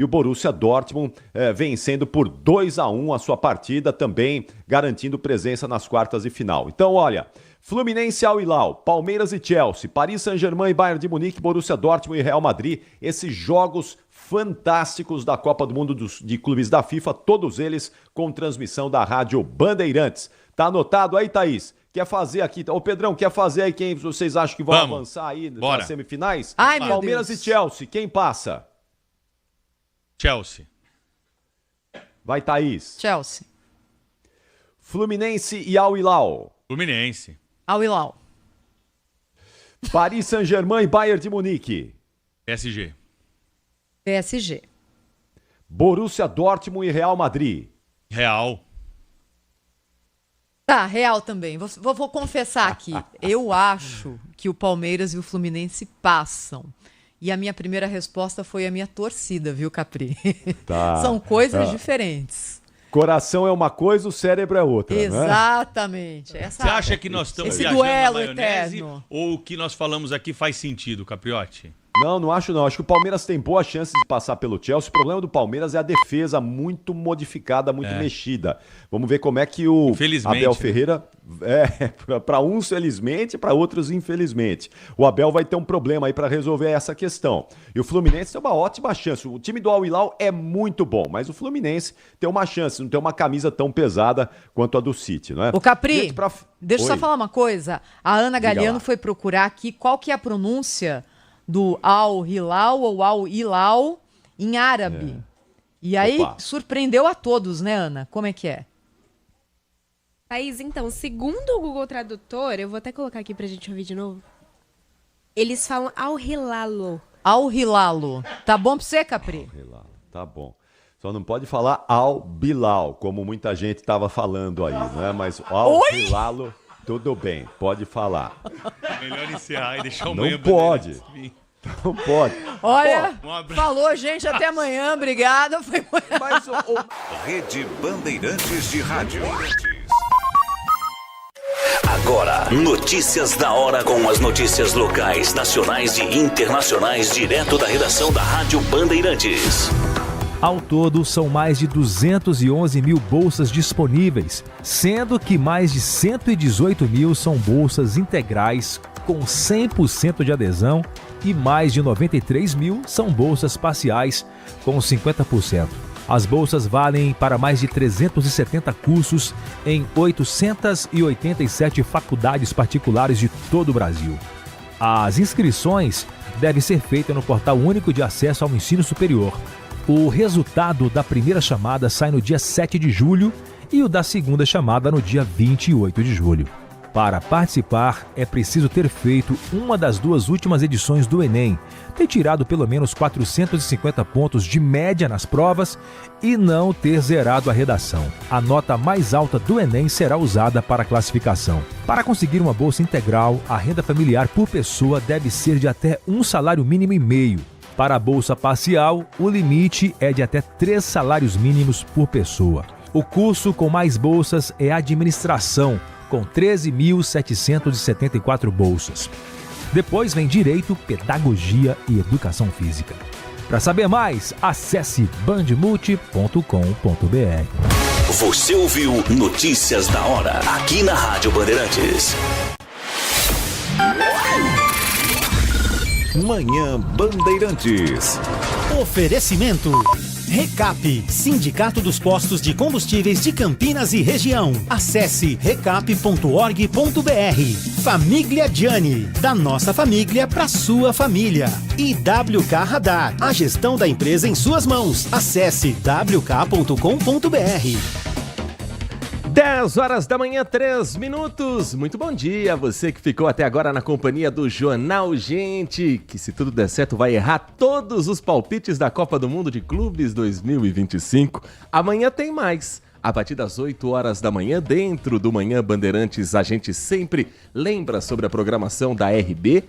E o Borussia Dortmund vencendo por 2-1 a sua partida, também garantindo presença nas quartas de final. Então, olha, Fluminense Al Hilal, Palmeiras e Chelsea, Paris Saint-Germain e Bayern de Munique, Borussia Dortmund e Real Madrid, esses jogos fantásticos da Copa do Mundo de Clubes da FIFA, todos eles com transmissão da Rádio Bandeirantes. Tá anotado aí, Thaís? Quer fazer aqui? Ô, Pedrão, quer fazer aí quem vocês acham que vão avançar aí nas semifinais? Ai, meu Palmeiras Deus. e Chelsea, quem passa? Chelsea. Vai, Thaís. Chelsea. Fluminense e Al Hilal. Fluminense. Al Hilal. Paris Saint-Germain e Bayern de Munique. PSG. PSG. Borussia Dortmund e Real Madrid. Real. Tá, Real também. Vou confessar aqui. Eu acho que o Palmeiras e o Fluminense passam. E a minha primeira resposta foi a minha torcida, viu, Capri? Tá. São coisas diferentes. Coração é uma coisa, o cérebro é outra, Exatamente. né? Você acha que nós estamos esse viajando duelo na maionese eterno. ou o que nós falamos aqui faz sentido, Capriotti? Não acho não. Acho que o Palmeiras tem boa chance de passar pelo Chelsea. O problema do Palmeiras é a defesa muito modificada, muito mexida. Vamos ver como é que o Abel Ferreira... para uns felizmente, para outros infelizmente. O Abel vai ter um problema aí para resolver essa questão. E o Fluminense tem uma ótima chance. O time do Al Hilal é muito bom, mas o Fluminense tem uma chance, não tem uma camisa tão pesada quanto a do City, não é? O Capri, Gente, deixa eu só Oi. falar uma coisa. A Ana Galeano lá. foi procurar aqui qual que é a pronúncia do Al Hilal ou Al Hilal em árabe. E aí surpreendeu a todos, né, Ana? Como é que é? Thaís, então, segundo o Google Tradutor, eu vou até colocar aqui pra gente ouvir de novo. Eles falam Al Hilalo. Al Hilalo. Tá bom pra você, Capri? Al Hilal, tá bom. Só não pode falar Al Bilal, como muita gente estava falando aí, né? Mas Al Hilalo, tudo bem, pode falar. Melhor encerrar e deixar o Não pode. Não pode. Olha, falou, gente, até amanhã, obrigada. Foi... Mas Rede Bandeirantes de Rádio. Agora, notícias da hora com as notícias locais, nacionais e internacionais, direto da redação da Rádio Bandeirantes. Ao todo, são mais de 211 mil bolsas disponíveis, sendo que mais de 118 mil são bolsas integrais com 100% de adesão e mais de 93 mil são bolsas parciais com 50%. As bolsas valem para mais de 370 cursos em 887 faculdades particulares de todo o Brasil. As inscrições devem ser feitas no Portal Único de Acesso ao Ensino Superior. O resultado da primeira chamada sai no dia 7 de julho e o da segunda chamada no dia 28 de julho. Para participar, é preciso ter feito uma das duas últimas edições do Enem, ter tirado pelo menos 450 pontos de média nas provas e não ter zerado a redação. A nota mais alta do Enem será usada para a classificação. Para conseguir uma bolsa integral, a renda familiar por pessoa deve ser de até 1,5 salário mínimo. Para a bolsa parcial, o limite é de até 3 salários mínimos por pessoa. O curso com mais bolsas é Administração, com 13.774 bolsas. Depois vem Direito, Pedagogia e Educação Física. Para saber mais, acesse bandmulti.com.br. Você ouviu Notícias da Hora, aqui na Rádio Bandeirantes. Manhã Bandeirantes. Oferecimento. Recap, Sindicato dos Postos de Combustíveis de Campinas e Região. Acesse recap.org.br. Família Gianni, da nossa família para sua família. E WK Radar, a gestão da empresa em suas mãos. Acesse wk.com.br. 10 horas da manhã, 3 minutos. Muito bom dia a você que ficou até agora na companhia do Jornal Gente, que se tudo der certo vai errar todos os palpites da Copa do Mundo de Clubes 2025. Amanhã tem mais. A partir das 8 horas da manhã, dentro do Manhã Bandeirantes, a gente sempre lembra sobre a programação da RB.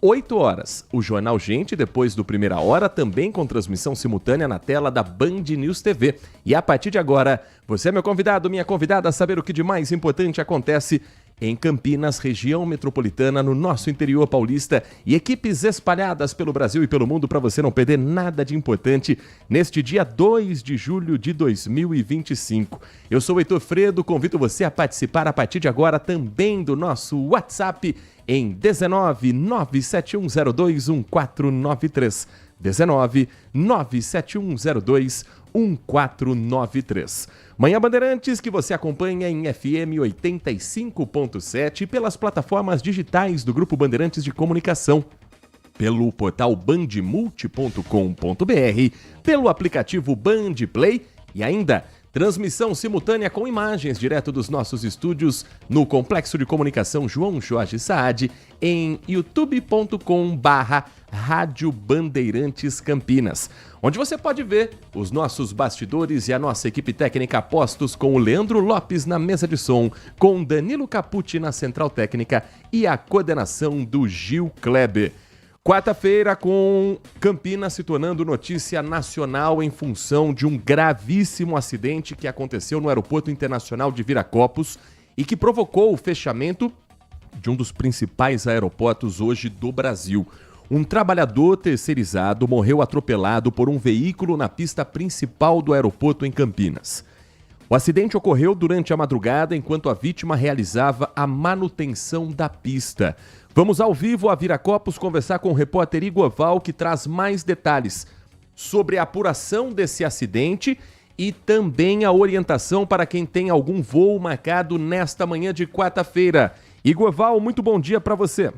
8 horas, o Jornal Gente, depois do Primeira Hora, também com transmissão simultânea na tela da Band News TV. E a partir de agora, você é meu convidado, minha convidada, a saber o que de mais importante acontece em Campinas, região metropolitana, no nosso interior paulista, e equipes espalhadas pelo Brasil e pelo mundo para você não perder nada de importante neste dia 2 de julho de 2025. Eu sou o Heitor Fredo, convido você a participar a partir de agora também do nosso WhatsApp em 19 97102 1493. 19 97102 1493. Manhã Bandeirantes, que você acompanha em FM 85.7 pelas plataformas digitais do Grupo Bandeirantes de Comunicação, pelo portal bandmulti.com.br, pelo aplicativo Band Play e ainda transmissão simultânea com imagens direto dos nossos estúdios no Complexo de Comunicação João Jorge Saad em youtube.com/Rádio Bandeirantes Campinas, onde você pode ver os nossos bastidores e a nossa equipe técnica postos com o Leandro Lopes na mesa de som, com Danilo Capucci na central técnica e a coordenação do Gil Kleber. Quarta-feira, com Campinas se tornando notícia nacional em função de um gravíssimo acidente que aconteceu no Aeroporto Internacional de Viracopos e que provocou o fechamento de um dos principais aeroportos hoje do Brasil. Um trabalhador terceirizado morreu atropelado por um veículo na pista principal do aeroporto em Campinas. O acidente ocorreu durante a madrugada enquanto a vítima realizava a manutenção da pista. Vamos ao vivo a Viracopos conversar com o repórter Igor Val, que traz mais detalhes sobre a apuração desse acidente e também a orientação para quem tem algum voo marcado nesta manhã de quarta-feira. Igor Val, muito bom dia para você.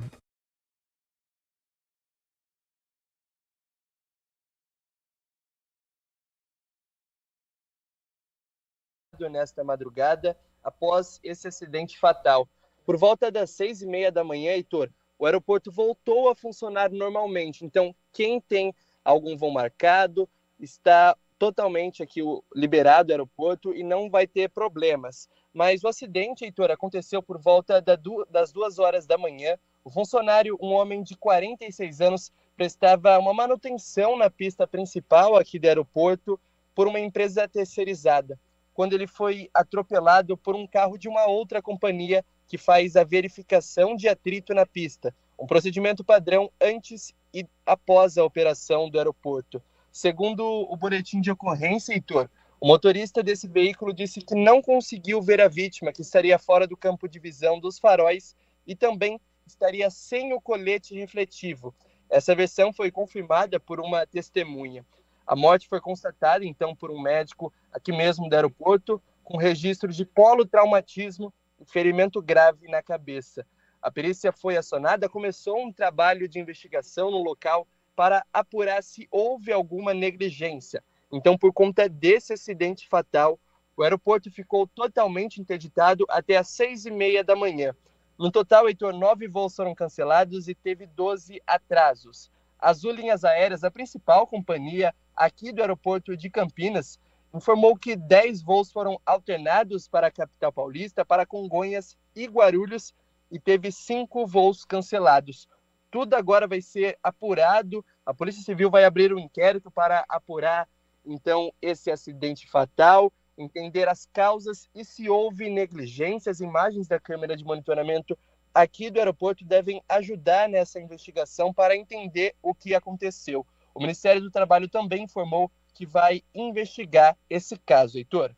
Nesta madrugada, após esse acidente fatal. Por volta das 6h30 da manhã, Heitor, o aeroporto voltou a funcionar normalmente. Então, quem tem algum voo marcado está totalmente aqui liberado o aeroporto e não vai ter problemas. Mas o acidente, Heitor, aconteceu por volta das 2 horas da manhã. O funcionário, um homem de 46 anos, prestava uma manutenção na pista principal aqui do aeroporto por uma empresa terceirizada, quando ele foi atropelado por um carro de uma outra companhia que faz a verificação de atrito na pista, um procedimento padrão antes e após a operação do aeroporto. Segundo o boletim de ocorrência, Heitor, o motorista desse veículo disse que não conseguiu ver a vítima, que estaria fora do campo de visão dos faróis e também estaria sem o colete refletivo. Essa versão foi confirmada por uma testemunha. A morte foi constatada, então, por um médico aqui mesmo do aeroporto, com registro de polotraumatismo e ferimento grave na cabeça. A perícia foi acionada, começou um trabalho de investigação no local para apurar se houve alguma negligência. Então, por conta desse acidente fatal, o aeroporto ficou totalmente interditado até às 6h30 da manhã. No total, Heitor, 9 voos foram cancelados e teve 12 atrasos. A Azul Linhas Aéreas, a principal companhia aqui do aeroporto de Campinas, informou que 10 voos foram alternados para a capital paulista, para Congonhas e Guarulhos, e teve 5 voos cancelados. Tudo agora vai ser apurado. A Polícia Civil vai abrir um inquérito para apurar, então, esse acidente fatal, entender as causas e se houve negligência. As imagens da câmera de monitoramento aqui do aeroporto devem ajudar nessa investigação para entender o que aconteceu. O Ministério do Trabalho também informou que vai investigar esse caso, Heitor.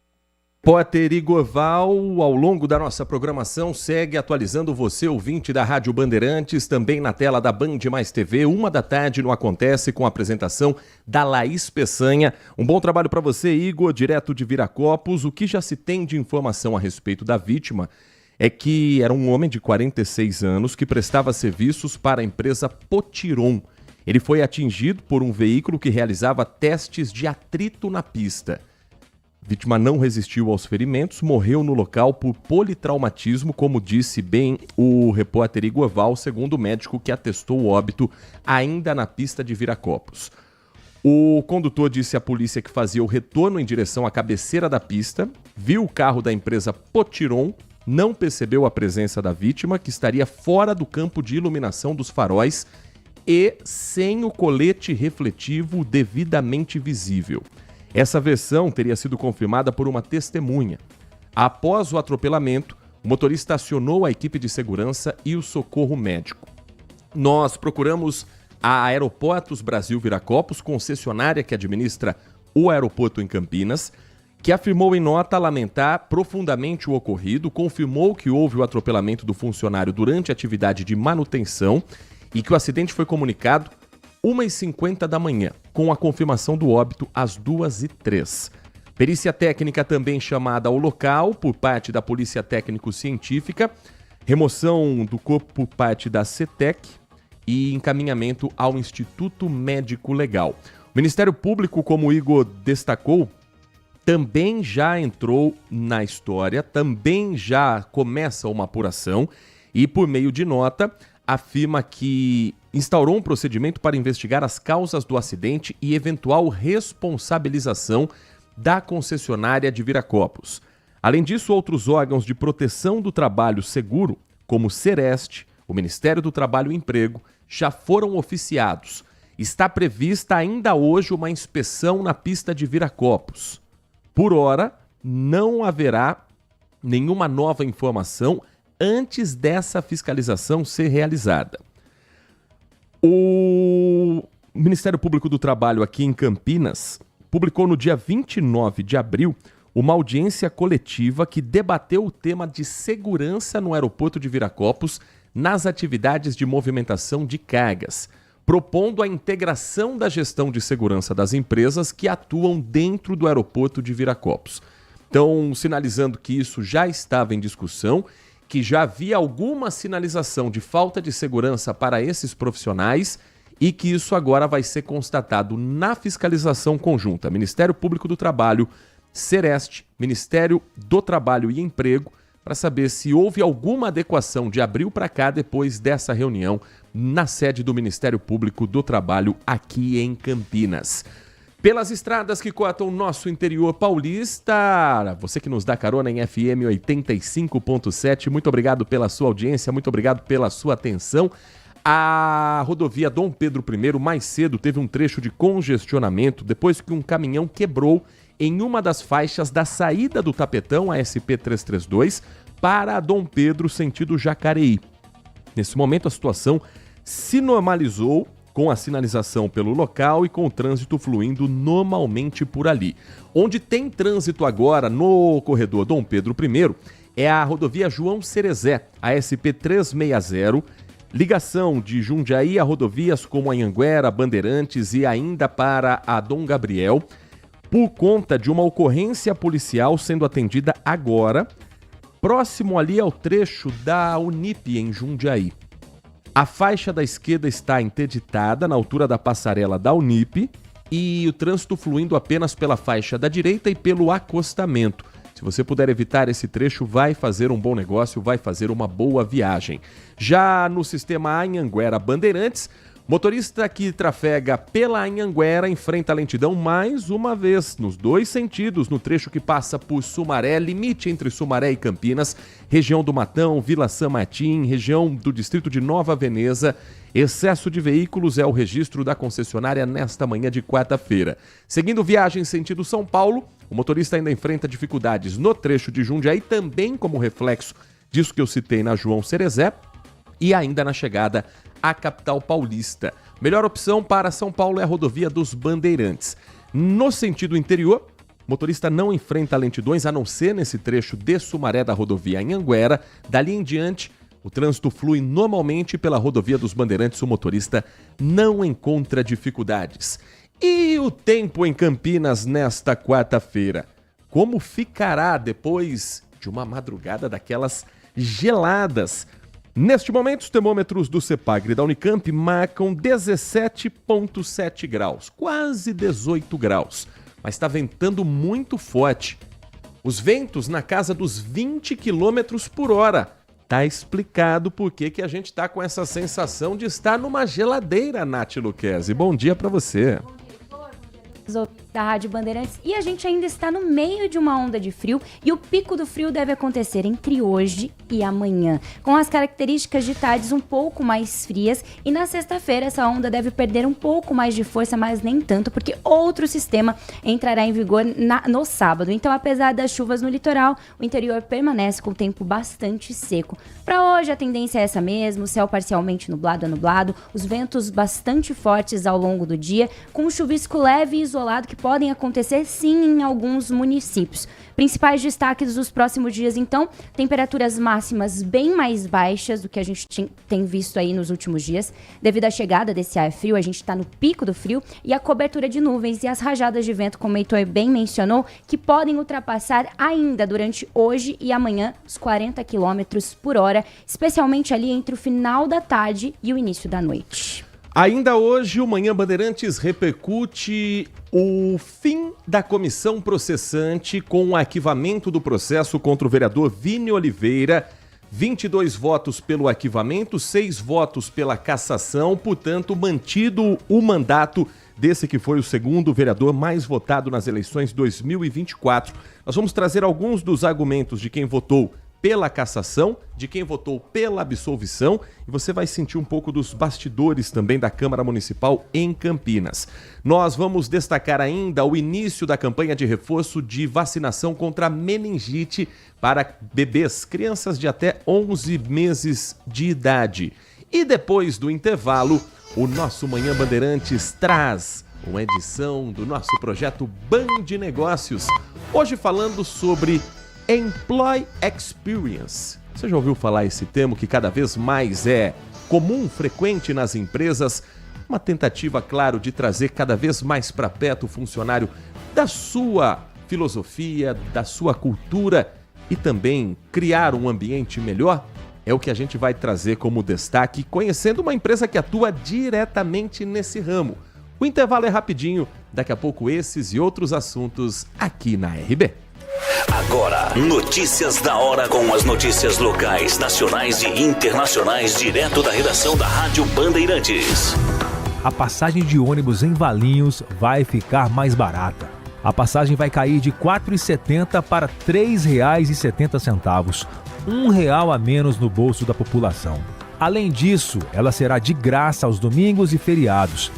Repórter Igor Val, ao longo da nossa programação, segue atualizando você, ouvinte da Rádio Bandeirantes, também na tela da Band Mais TV, 13h no Acontece, com a apresentação da Laís Peçanha. Um bom trabalho para você, Igor, direto de Viracopos. O que já se tem de informação a respeito da vítima é que era um homem de 46 anos que prestava serviços para a empresa Potiron. Ele foi atingido por um veículo que realizava testes de atrito na pista. A vítima não resistiu aos ferimentos, morreu no local por politraumatismo, como disse bem o repórter Igor Val, segundo o médico que atestou o óbito ainda na pista de Viracopos. O condutor disse à polícia que fazia o retorno em direção à cabeceira da pista, viu o carro da empresa Potiron, não percebeu a presença da vítima, que estaria fora do campo de iluminação dos faróis e sem o colete refletivo devidamente visível. Essa versão teria sido confirmada por uma testemunha. Após o atropelamento, O motorista acionou a equipe de segurança e o socorro médico. Nós procuramos a Aeroportos Brasil Viracopos, concessionária que administra o aeroporto em Campinas, que afirmou em nota lamentar profundamente o ocorrido, confirmou que houve o atropelamento do funcionário durante a atividade de manutenção e que o acidente foi comunicado 1h50 da manhã, com a confirmação do óbito às 2h03. Perícia técnica também chamada ao local por parte da Polícia Técnico-Científica, remoção do corpo por parte da CETEC e encaminhamento ao Instituto Médico Legal. O Ministério Público, como o Igor destacou, também já entrou na história, também já começa uma apuração e, por meio de nota, afirma que instaurou um procedimento para investigar as causas do acidente e eventual responsabilização da concessionária de Viracopos. Além disso, outros órgãos de proteção do trabalho seguro, como o Sereste, o Ministério do Trabalho e Emprego, já foram oficiados. Está prevista ainda hoje uma inspeção na pista de Viracopos. Por hora, não haverá nenhuma nova informação antes dessa fiscalização ser realizada. O Ministério Público do Trabalho aqui em Campinas publicou no dia 29 de abril uma audiência coletiva que debateu o tema de segurança no aeroporto de Viracopos nas atividades de movimentação de cargas, propondo a integração da gestão de segurança das empresas que atuam dentro do aeroporto de Viracopos. Então, sinalizando que isso já estava em discussão, que já havia alguma sinalização de falta de segurança para esses profissionais e que isso agora vai ser constatado na fiscalização conjunta. Ministério Público do Trabalho, Sereste, Ministério do Trabalho e Emprego, para saber se houve alguma adequação de abril para cá depois dessa reunião na sede do Ministério Público do Trabalho aqui em Campinas. Pelas estradas que cortam o nosso interior paulista, você que nos dá carona em FM 85.7, muito obrigado pela sua audiência, muito obrigado pela sua atenção. A rodovia Dom Pedro I mais cedo teve um trecho de congestionamento depois que um caminhão quebrou em uma das faixas da saída do Tapetão, a SP-332, para Dom Pedro, sentido Jacareí. Nesse momento, a situação se normalizou com a sinalização pelo local e com o trânsito fluindo normalmente por ali. Onde tem trânsito agora no corredor Dom Pedro I é a rodovia João Cerezé, a SP-360, ligação de Jundiaí a rodovias como a Anhanguera, Bandeirantes e ainda para a Dom Gabriel, por conta de uma ocorrência policial sendo atendida agora, próximo ali ao trecho da Unip em Jundiaí. A faixa da esquerda está interditada na altura da passarela da Unip e o trânsito fluindo apenas pela faixa da direita e pelo acostamento. Se você puder evitar esse trecho, vai fazer um bom negócio, vai fazer uma boa viagem. Já no sistema Anhanguera Bandeirantes, motorista que trafega pela Anhanguera enfrenta a lentidão mais uma vez, nos dois sentidos, no trecho que passa por Sumaré, limite entre Sumaré e Campinas, região do Matão, Vila São Martim, região do distrito de Nova Veneza. Excesso de veículos é o registro da concessionária nesta manhã de quarta-feira. Seguindo viagem sentido São Paulo, o motorista ainda enfrenta dificuldades no trecho de Jundiaí, também como reflexo disso que eu citei na João Cerezé, e ainda na chegada à capital paulista. Melhor opção para São Paulo é a rodovia dos Bandeirantes. No sentido interior, o motorista não enfrenta lentidões, a não ser nesse trecho de Sumaré da rodovia Anhanguera. Dali em diante, o trânsito flui normalmente pela rodovia dos Bandeirantes, o motorista não encontra dificuldades. E o tempo em Campinas nesta quarta-feira? Como ficará depois de uma madrugada daquelas geladas? Neste momento, os termômetros do CEPAGRE da Unicamp marcam 17,7 graus, quase 18 graus, mas está ventando muito forte. Os ventos na casa dos 20 km por hora. Tá explicado por que a gente está com essa sensação de estar numa geladeira, Nath Luquezzi. Bom dia para você. da Rádio Bandeirantes. E a gente ainda está no meio de uma onda de frio e o pico do frio deve acontecer entre hoje e amanhã, com as características de tardes um pouco mais frias, e na sexta-feira essa onda deve perder um pouco mais de força, mas nem tanto, porque outro sistema entrará em vigor no sábado. Então, apesar das chuvas no litoral, o interior permanece com o tempo bastante seco. Para hoje a tendência é essa mesmo, céu parcialmente nublado a nublado, os ventos bastante fortes ao longo do dia, com um chuvisco leve e isolado que podem acontecer sim em alguns municípios. Principais destaques dos próximos dias, então, temperaturas máximas bem mais baixas do que a gente tem visto aí nos últimos dias. Devido à chegada desse ar frio, a gente está no pico do frio e a cobertura de nuvens e as rajadas de vento, como o Heitor bem mencionou, que podem ultrapassar ainda durante hoje e amanhã os 40 km por hora, especialmente ali entre o final da tarde e o início da noite. Ainda hoje, o Manhã Bandeirantes repercute o fim da comissão processante com o arquivamento do processo contra o vereador Vini Oliveira. 22 votos pelo arquivamento, 6 votos pela cassação, portanto, mantido o mandato desse que foi o segundo vereador mais votado nas eleições 2024. Nós vamos trazer alguns dos argumentos de quem votou pela cassação, de quem votou pela absolvição, e você vai sentir um pouco dos bastidores também da Câmara Municipal em Campinas. Nós vamos destacar ainda o início da campanha de reforço de vacinação contra meningite para bebês, crianças de até 11 meses de idade. E depois do intervalo, o nosso Manhã Bandeirantes traz uma edição do nosso projeto Band Negócios, hoje falando sobre Employee Experience. Você já ouviu falar esse termo que cada vez mais é comum, frequente nas empresas? Uma tentativa, claro, de trazer cada vez mais para perto o funcionário da sua filosofia, da sua cultura e também criar um ambiente melhor? É o que a gente vai trazer como destaque, conhecendo uma empresa que atua diretamente nesse ramo. O intervalo é rapidinho, daqui a pouco esses e outros assuntos aqui na RB. Agora, notícias da hora com as notícias locais, nacionais e internacionais, direto da redação da Rádio Bandeirantes. A passagem de ônibus em Valinhos vai ficar mais barata. A passagem vai cair de R$ 4,70 para R$ 3,70, R$1 a menos no bolso da população. Além disso, ela será de graça aos domingos e feriados.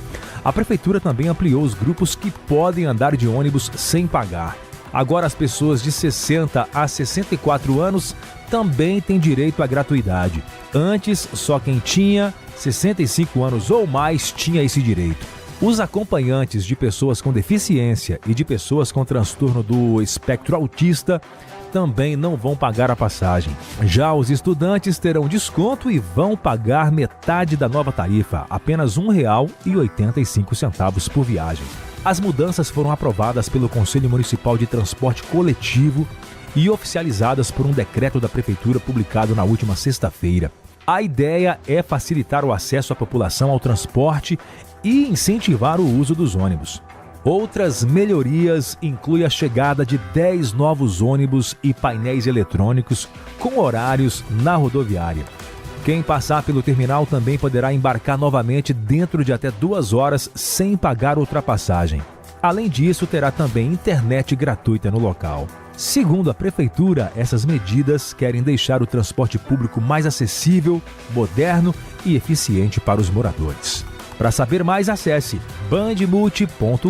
A prefeitura também ampliou os grupos que podem andar de ônibus sem pagar. Agora as pessoas de 60 a 64 anos também têm direito à gratuidade. Antes, só quem tinha 65 anos ou mais tinha esse direito. Os acompanhantes de pessoas com deficiência e de pessoas com transtorno do espectro autista também não vão pagar a passagem. Já os estudantes terão desconto e vão pagar metade da nova tarifa, apenas R$ 1,85 por viagem. As mudanças foram aprovadas pelo Conselho Municipal de Transporte Coletivo e oficializadas por um decreto da Prefeitura publicado na última sexta-feira. A ideia é facilitar o acesso à população ao transporte e incentivar o uso dos ônibus. Outras melhorias incluem a chegada de 10 novos ônibus e painéis eletrônicos com horários na rodoviária. Quem passar pelo terminal também poderá embarcar novamente dentro de até 2 horas sem pagar ultrapassagem. Além disso, terá também internet gratuita no local. Segundo a Prefeitura, essas medidas querem deixar o transporte público mais acessível, moderno e eficiente para os moradores. Para saber mais, acesse bandmulti.com.br.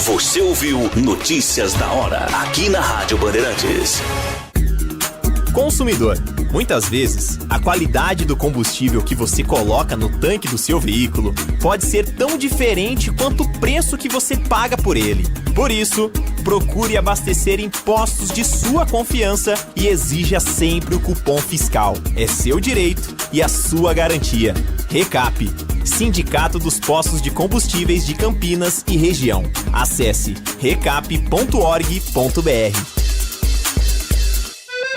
Você ouviu Notícias da Hora, aqui na Rádio Bandeirantes. Consumidor, muitas vezes, a qualidade do combustível que você coloca no tanque do seu veículo pode ser tão diferente quanto o preço que você paga por ele. Por isso, procure abastecer em postos de sua confiança e exija sempre o cupom fiscal. É seu direito e a sua garantia. Recap, Sindicato dos Postos de Combustíveis de Campinas e Região. Acesse recap.org.br.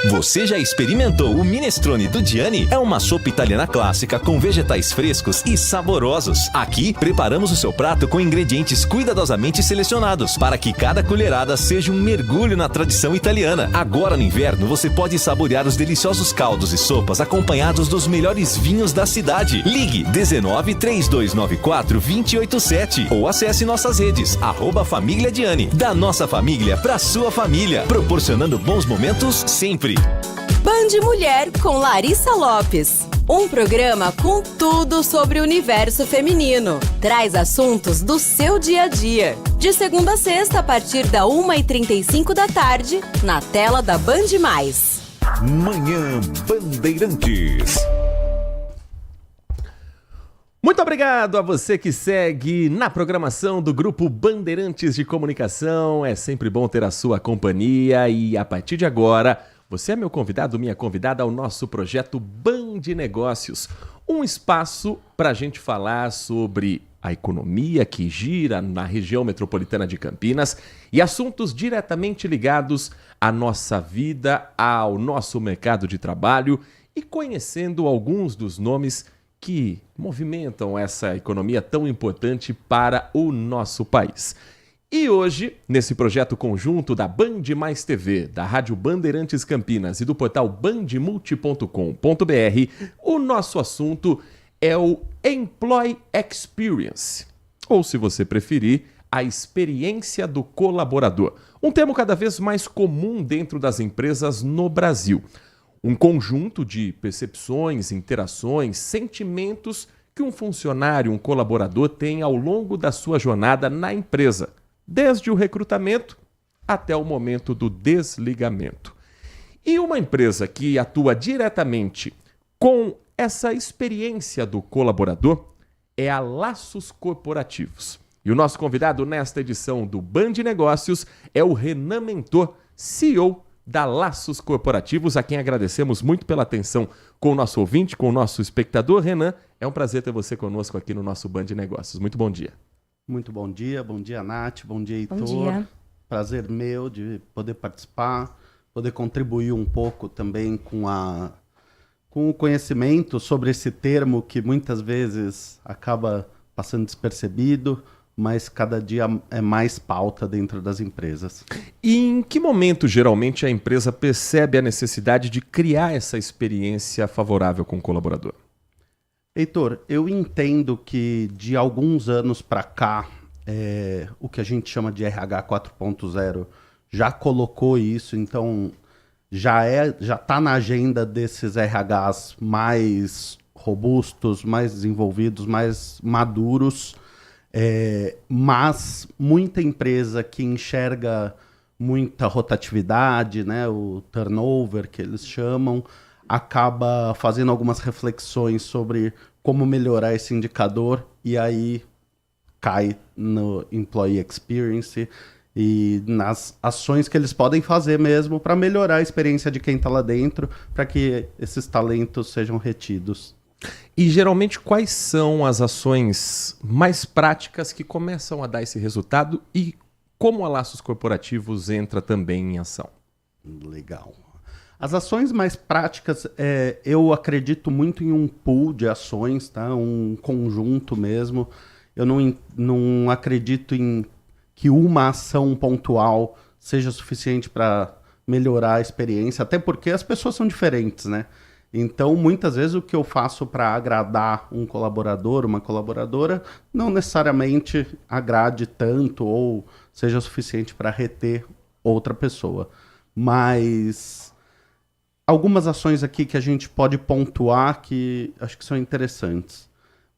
Você já experimentou o minestrone do Gianni? É uma sopa italiana clássica com vegetais frescos e saborosos. Aqui, preparamos o seu prato com ingredientes cuidadosamente selecionados para que cada colherada seja um mergulho na tradição italiana. Agora no inverno, você pode saborear os deliciosos caldos e sopas acompanhados dos melhores vinhos da cidade. Ligue 19 3294 287 ou acesse nossas redes @Família Gianni. Da nossa família para sua família, proporcionando bons momentos sempre. Band Mulher com Larissa Lopes. Um programa com tudo sobre o universo feminino. Traz assuntos do seu dia a dia. De segunda a sexta, a partir da 1h35 da tarde, na tela da Band+. Manhã Bandeirantes. Muito obrigado a você que segue na programação do Grupo Bandeirantes de Comunicação. É sempre bom ter a sua companhia e a partir de agora, você é meu convidado, minha convidada ao nosso projeto Band Negócios. Um espaço para a gente falar sobre a economia que gira na região metropolitana de Campinas e assuntos diretamente ligados à nossa vida, ao nosso mercado de trabalho e conhecendo alguns dos nomes que movimentam essa economia tão importante para o nosso país. E hoje, nesse projeto conjunto da Band Mais TV, da Rádio Bandeirantes Campinas e do portal bandmulti.com.br, o nosso assunto é o Employee Experience, ou se você preferir, a experiência do colaborador. Um termo cada vez mais comum dentro das empresas no Brasil. Um conjunto de percepções, interações, sentimentos que um funcionário, um colaborador tem ao longo da sua jornada na empresa, desde o recrutamento até o momento do desligamento. E uma empresa que atua diretamente com essa experiência do colaborador é a Laços Corporativos. E o nosso convidado nesta edição do Band Negócios é o Renan Mentor, CEO da Laços Corporativos, a quem agradecemos muito pela atenção com o nosso ouvinte, com o nosso espectador. Renan, é um prazer ter você conosco aqui no nosso Band Negócios. Muito bom dia. Muito bom dia, Nath, bom dia, Heitor. Bom dia. Prazer meu de poder participar, poder contribuir um pouco também com o conhecimento sobre esse termo que muitas vezes acaba passando despercebido, mas cada dia é mais pauta dentro das empresas. E em que momento, geralmente, a empresa percebe a necessidade de criar essa experiência favorável com o colaborador? Heitor, eu entendo que de alguns anos para cá, o que a gente chama de RH 4.0 já colocou isso, então já está na agenda desses RHs mais robustos, mais desenvolvidos, mais maduros, mas muita empresa que enxerga muita rotatividade, né, o turnover que eles chamam, acaba fazendo algumas reflexões sobre como melhorar esse indicador e aí cai no Employee Experience e nas ações que eles podem fazer mesmo para melhorar a experiência de quem está lá dentro, para que esses talentos sejam retidos. E geralmente quais são as ações mais práticas que começam a dar esse resultado e como a Laços Corporativos entra também em ação? Legal. As ações mais práticas, eu acredito muito em um pool de ações, tá? Um conjunto mesmo. Eu não acredito em que uma ação pontual seja suficiente para melhorar a experiência, até porque as pessoas são diferentes, né? Então, muitas vezes, o que eu faço para agradar um colaborador, uma colaboradora, não necessariamente agrade tanto ou seja suficiente para reter outra pessoa. Mas algumas ações aqui que a gente pode pontuar que acho que são interessantes.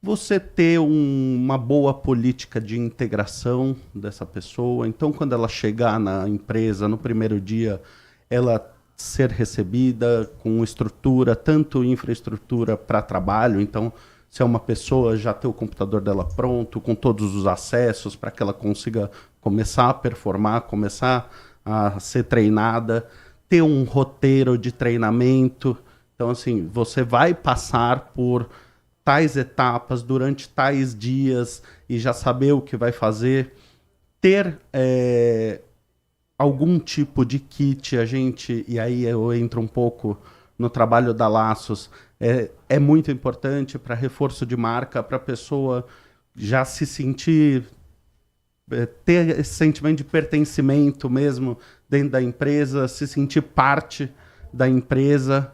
Você ter uma boa política de integração dessa pessoa. Então, quando ela chegar na empresa, no primeiro dia, ela ser recebida com estrutura, tanto infraestrutura para trabalho. Então, se é uma pessoa, já ter o computador dela pronto, com todos os acessos, para que ela consiga começar a performar, começar a ser treinada, ter um roteiro de treinamento. Então, assim, você vai passar por tais etapas durante tais dias e já saber o que vai fazer. Ter algum tipo de kit, e aí eu entro um pouco no trabalho da Laços, é muito importante para reforço de marca, para a pessoa já se sentir, ter esse sentimento de pertencimento mesmo dentro da empresa, se sentir parte da empresa.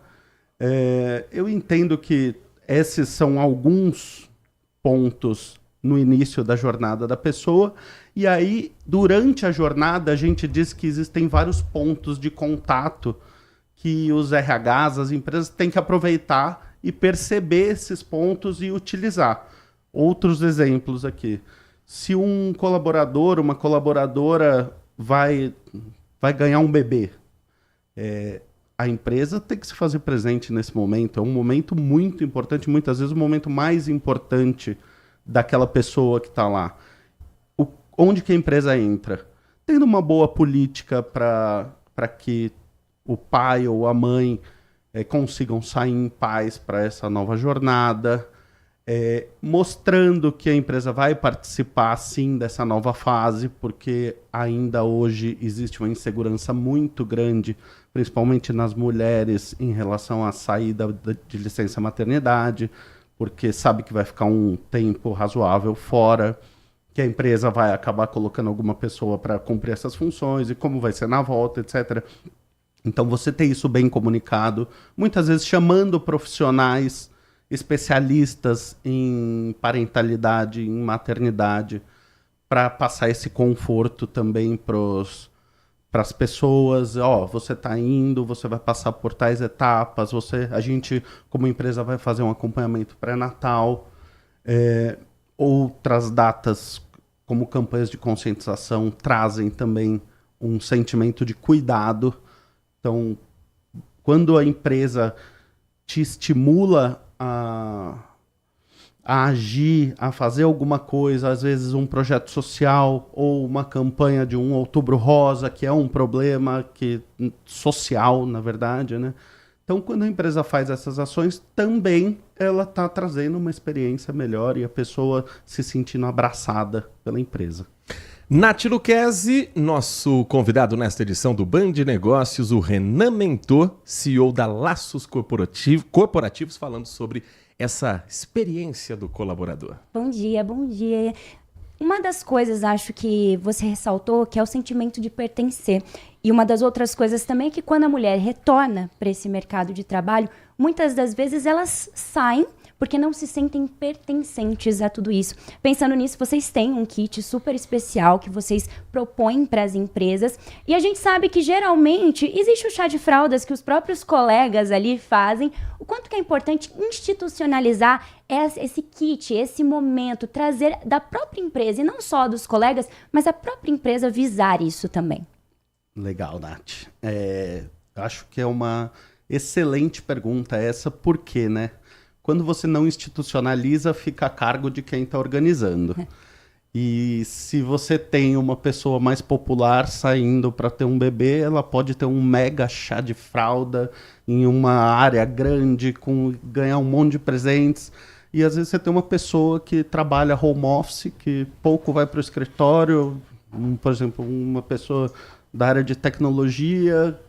Eu entendo que esses são alguns pontos no início da jornada da pessoa, e aí, durante a jornada, a gente diz que existem vários pontos de contato que os RHs, as empresas, têm que aproveitar e perceber esses pontos e utilizar. Outros exemplos aqui. Se um colaborador, uma colaboradora vai ganhar um bebê, a empresa tem que se fazer presente nesse momento. É um momento muito importante, muitas vezes o momento mais importante daquela pessoa que está lá. Onde que a empresa entra? Tendo uma boa política para que o pai ou a mãe consigam sair em paz para essa nova jornada, mostrando que a empresa vai participar, sim, dessa nova fase, porque ainda hoje existe uma insegurança muito grande, principalmente nas mulheres, em relação à saída de licença maternidade, porque sabe que vai ficar um tempo razoável fora, que a empresa vai acabar colocando alguma pessoa para cumprir essas funções, e como vai ser na volta, etc. Então, você ter isso bem comunicado, muitas vezes chamando profissionais especialistas em parentalidade, em maternidade, para passar esse conforto também para as pessoas. Você está indo, você vai passar por tais etapas, a gente, como empresa, vai fazer um acompanhamento pré-natal. Outras datas, como campanhas de conscientização, trazem também um sentimento de cuidado. Então, quando a empresa te estimula a agir, a fazer alguma coisa, às vezes um projeto social ou uma campanha de um Outubro Rosa, que é um problema social, na verdade, né? Então, quando a empresa faz essas ações, também ela está trazendo uma experiência melhor e a pessoa se sentindo abraçada pela empresa. Nath Lucchesi, nosso convidado nesta edição do Band Negócios, o Renan Mentor, CEO da Laços Corporativos, falando sobre essa experiência do colaborador. Bom dia, bom dia. Uma das coisas, acho que você ressaltou, que é o sentimento de pertencer. E uma das outras coisas também é que quando a mulher retorna para esse mercado de trabalho, muitas das vezes elas saem porque não se sentem pertencentes a tudo isso. Pensando nisso, vocês têm um kit super especial que vocês propõem para as empresas. E a gente sabe que, geralmente, existe o chá de fraldas que os próprios colegas ali fazem. O quanto que é importante institucionalizar esse kit, esse momento, trazer da própria empresa, e não só dos colegas, mas a própria empresa visar isso também. Legal, Nath. Acho que é uma excelente pergunta essa, por quê, né? Quando você não institucionaliza, fica a cargo de quem está organizando. E se você tem uma pessoa mais popular saindo para ter um bebê, ela pode ter um mega chá de fralda em uma área grande, ganhar um monte de presentes. E às vezes você tem uma pessoa que trabalha home office, que pouco vai para o escritório, por exemplo, uma pessoa da área de tecnologia,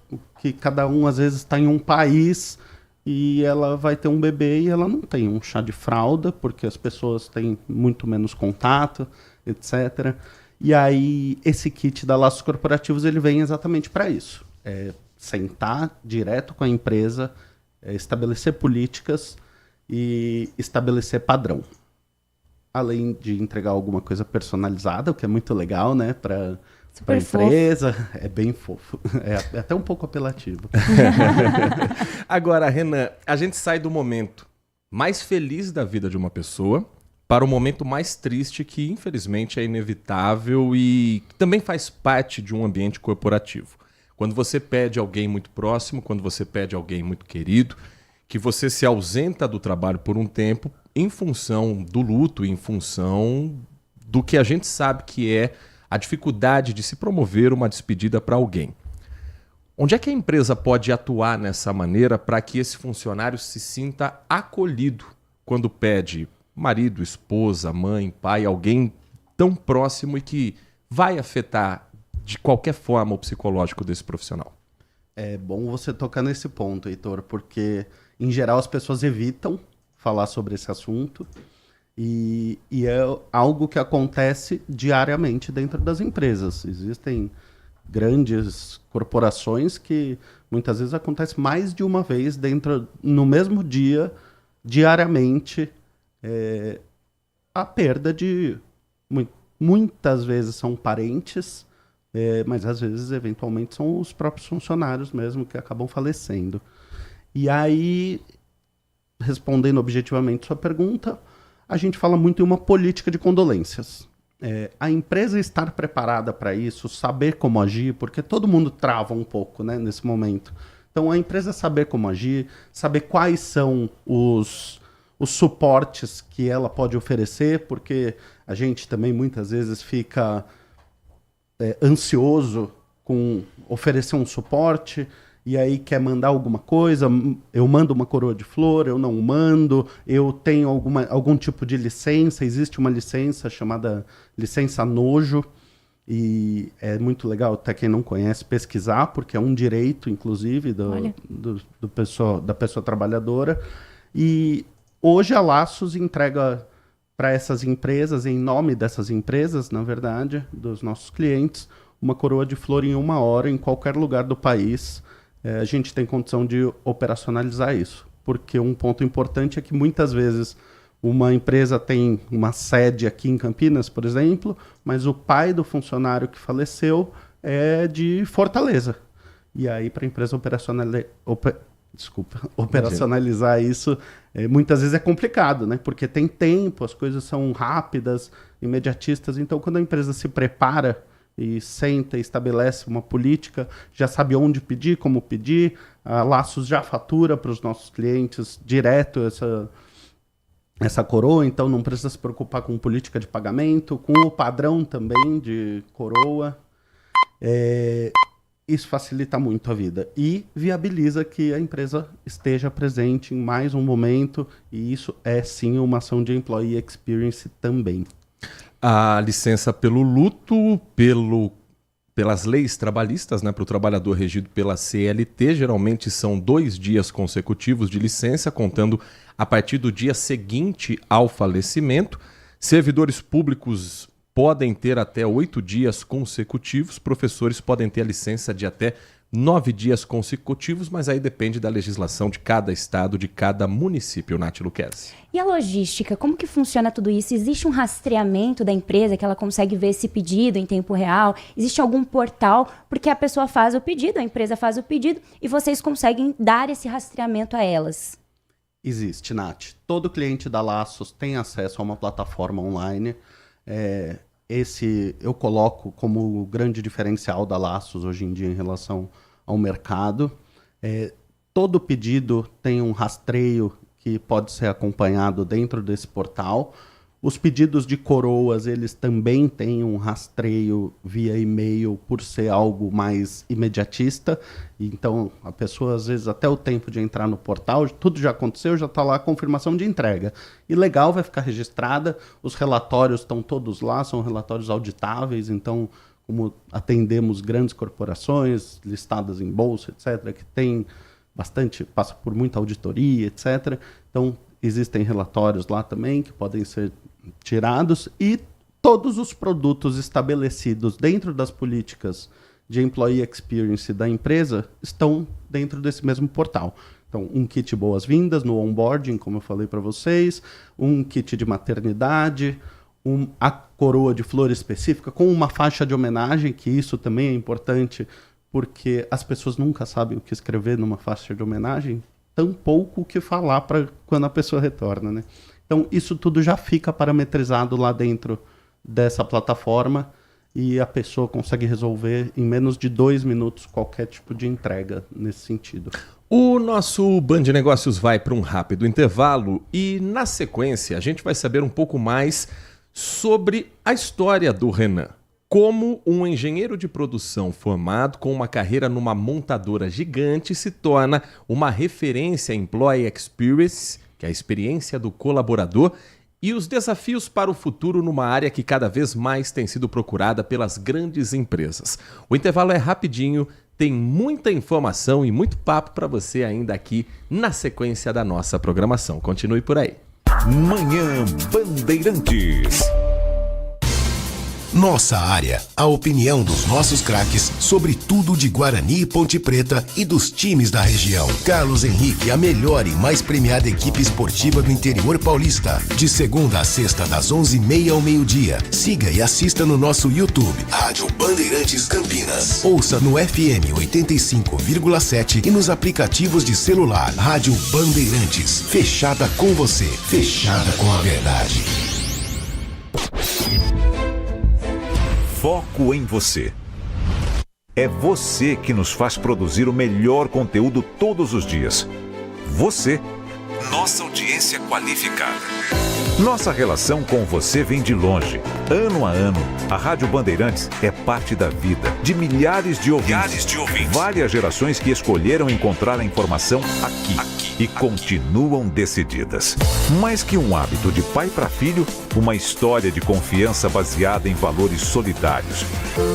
que cada um às vezes está em um país, e ela vai ter um bebê e ela não tem um chá de fralda, porque as pessoas têm muito menos contato, etc. E aí, esse kit da Laços Corporativos, ele vem exatamente para isso. Sentar direto com a empresa, estabelecer políticas e estabelecer padrão. Além de entregar alguma coisa personalizada, o que é muito legal, né, para a empresa. Fofo. É bem fofo. É até um pouco apelativo. Agora, Renan, a gente sai do momento mais feliz da vida de uma pessoa para o momento mais triste, que infelizmente é inevitável e também faz parte de um ambiente corporativo. Quando você perde alguém muito próximo, quando você perde alguém muito querido, que você se ausenta do trabalho por um tempo em função do luto, em função do que a gente sabe que é a dificuldade de se promover uma despedida para alguém. Onde é que a empresa pode atuar nessa maneira para que esse funcionário se sinta acolhido quando pede marido, esposa, mãe, pai, alguém tão próximo e que vai afetar de qualquer forma o psicológico desse profissional? É bom você tocar nesse ponto, Heitor, porque em geral as pessoas evitam falar sobre esse assunto e é algo que acontece diariamente dentro das empresas. Existem grandes corporações que muitas vezes acontece mais de uma vez no mesmo dia, diariamente, a perda de... Muitas vezes são parentes, mas às vezes, eventualmente, são os próprios funcionários mesmo que acabam falecendo. E aí, respondendo objetivamente sua pergunta, a gente fala muito em uma política de condolências. A empresa estar preparada para isso, saber como agir, porque todo mundo trava um pouco, né, nesse momento. Então, a empresa saber como agir, saber quais são os suportes que ela pode oferecer, porque a gente também muitas vezes fica ansioso com oferecer um suporte, e aí quer mandar alguma coisa, eu mando uma coroa de flor, eu não mando, eu tenho algum tipo de licença, existe uma licença chamada licença nojo, e é muito legal, até quem não conhece, pesquisar, porque é um direito, inclusive, da pessoa trabalhadora. E hoje a Laços entrega para essas empresas, em nome dessas empresas, na verdade, dos nossos clientes, uma coroa de flor em 1 hora, em qualquer lugar do país. A gente tem condição de operacionalizar isso, porque um ponto importante é que muitas vezes uma empresa tem uma sede aqui em Campinas, por exemplo, mas o pai do funcionário que faleceu é de Fortaleza. E aí, para a empresa operacionalizar isso, muitas vezes é complicado, né? Porque tem tempo, as coisas são rápidas, imediatistas. Então, quando a empresa se prepara e senta e estabelece uma política, já sabe onde pedir, como pedir, a Laços já fatura para os nossos clientes direto essa coroa, então não precisa se preocupar com política de pagamento, com o padrão também de coroa. Isso facilita muito a vida e viabiliza que a empresa esteja presente em mais um momento, e isso é sim uma ação de employee experience também. A licença pelo luto, pelas leis trabalhistas, né, para o trabalhador regido pela CLT, geralmente são 2 dias consecutivos de licença, contando a partir do dia seguinte ao falecimento. Servidores públicos podem ter até 8 dias consecutivos, professores podem ter a licença de até 9 dias consecutivos, mas aí depende da legislação de cada estado, de cada município, Nath Luquezzi. E a logística, como que funciona tudo isso? Existe um rastreamento da empresa que ela consegue ver esse pedido em tempo real? Existe algum portal? Porque a pessoa faz o pedido, a empresa faz o pedido e vocês conseguem dar esse rastreamento a elas? Existe, Nath. Todo cliente da Laços tem acesso a uma plataforma online. Esse eu coloco como o grande diferencial da Laços hoje em dia em relação ao mercado. Todo pedido tem um rastreio que pode ser acompanhado dentro desse portal. Os pedidos de coroas, eles também têm um rastreio via e-mail por ser algo mais imediatista. Então, a pessoa, às vezes, até o tempo de entrar no portal, tudo já aconteceu, já está lá a confirmação de entrega. E legal, vai ficar registrada, os relatórios estão todos lá, são relatórios auditáveis, então, como atendemos grandes corporações, listadas em bolsa, etc., que tem bastante, passa por muita auditoria, etc., então, existem relatórios lá também que podem ser tirados, e todos os produtos estabelecidos dentro das políticas de employee experience da empresa estão dentro desse mesmo portal. Então, um kit boas-vindas no onboarding, como eu falei para vocês, um kit de maternidade, a coroa de flor específica com uma faixa de homenagem, que isso também é importante, porque as pessoas nunca sabem o que escrever numa faixa de homenagem, tampouco o que falar para quando a pessoa retorna, né? Então, isso tudo já fica parametrizado lá dentro dessa plataforma e a pessoa consegue resolver em menos de 2 minutos qualquer tipo de entrega nesse sentido. O nosso Band Negócios vai para um rápido intervalo e, na sequência, a gente vai saber um pouco mais sobre a história do Renan. Como um engenheiro de produção formado com uma carreira numa montadora gigante se torna uma referência em Employee Experience, que é a experiência do colaborador, e os desafios para o futuro numa área que cada vez mais tem sido procurada pelas grandes empresas. O intervalo é rapidinho, tem muita informação e muito papo para você ainda aqui na sequência da nossa programação. Continue por aí. Manhã Bandeirantes. Nossa área, a opinião dos nossos craques sobre tudo de Guarani e Ponte Preta e dos times da região. Carlos Henrique, a melhor e mais premiada equipe esportiva do interior paulista. De segunda a sexta, das 11h30 ao meio-dia. Siga e assista no nosso YouTube, Rádio Bandeirantes Campinas. Ouça no FM 85,7 e nos aplicativos de celular. Rádio Bandeirantes, fechada com você, fechada com a verdade. Foco em você. É você que nos faz produzir o melhor conteúdo todos os dias. Você, nossa audiência qualificada. Nossa relação com você vem de longe. Ano a ano, a Rádio Bandeirantes é parte da vida de milhares de ouvintes. Várias gerações que escolheram encontrar a informação aqui e continuam decididas. Mais que um hábito de pai para filho, uma história de confiança baseada em valores solidários.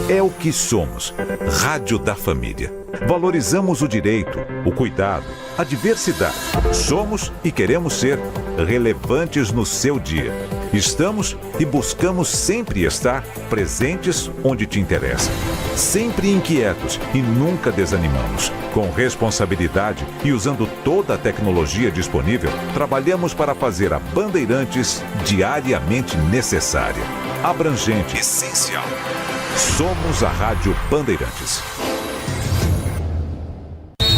É o que somos, Rádio da Família. Valorizamos o direito, o cuidado, a diversidade. Somos e queremos ser relevantes no seu dia. Estamos e buscamos sempre estar presentes onde te interessa. Sempre inquietos e nunca desanimamos. Com responsabilidade e usando toda a tecnologia disponível, trabalhamos para fazer a Bandeirantes diariamente necessária, abrangente, essencial. Somos a Rádio Bandeirantes.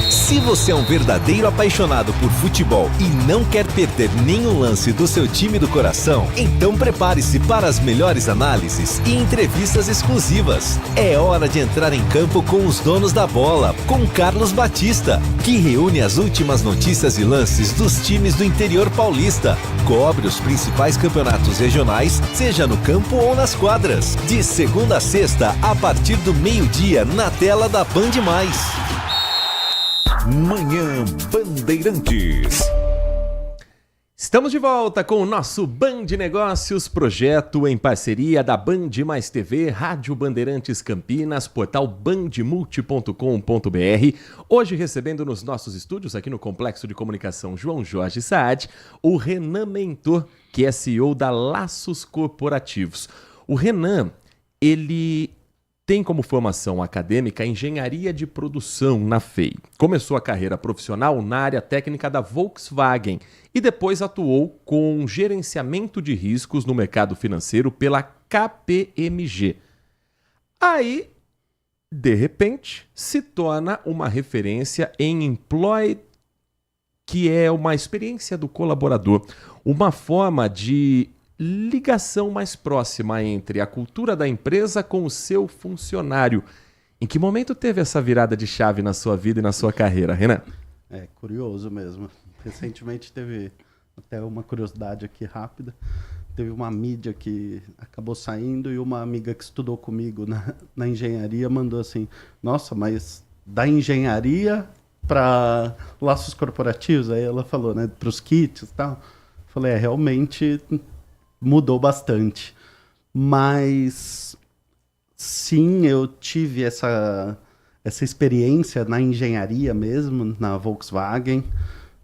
Se você é um verdadeiro apaixonado por futebol e não quer perder nenhum lance do seu time do coração, então prepare-se para as melhores análises e entrevistas exclusivas. É hora de entrar em campo com os donos da bola, com Carlos Batista, que reúne as últimas notícias e lances dos times do interior paulista. Cobre os principais campeonatos regionais, seja no campo ou nas quadras. De segunda a sexta, a partir do meio-dia, na tela da Band+. Manhã Bandeirantes. Estamos de volta com o nosso Band Negócios, projeto em parceria da Band Mais TV, Rádio Bandeirantes Campinas, portal bandmulti.com.br. Hoje recebendo nos nossos estúdios, aqui no Complexo de Comunicação João Jorge Saad, o Renan Mentor, que é CEO da Laços Corporativos. O Renan, ele tem como formação acadêmica engenharia de produção na FEI. Começou a carreira profissional na área técnica da Volkswagen e depois atuou com gerenciamento de riscos no mercado financeiro pela KPMG. Aí, de repente, se torna uma referência em Employee, que é uma experiência do colaborador, uma forma de ligação mais próxima entre a cultura da empresa com o seu funcionário. Em que momento teve essa virada de chave na sua vida e na sua carreira, Renan? É curioso mesmo. Recentemente teve até uma curiosidade aqui rápida. Teve uma mídia que acabou saindo e uma amiga que estudou comigo na engenharia mandou assim: nossa, mas da engenharia para laços corporativos? Aí ela falou, né, para os kits e tal. Falei, realmente mudou bastante. Mas sim, eu tive essa experiência na engenharia mesmo, na Volkswagen.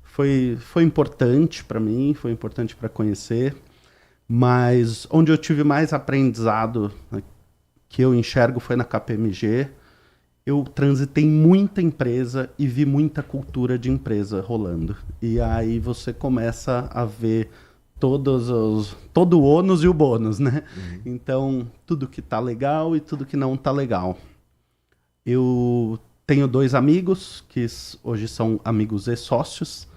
Foi importante para mim, foi importante para conhecer. Mas onde eu tive mais aprendizado, que eu enxergo, foi na KPMG. Eu transitei muita empresa e vi muita cultura de empresa rolando. E aí você começa a ver todo o ônus e o bônus, né? Uhum. Então, tudo que tá legal e tudo que não tá legal. Eu tenho 2 amigos, que hoje são amigos e sócios.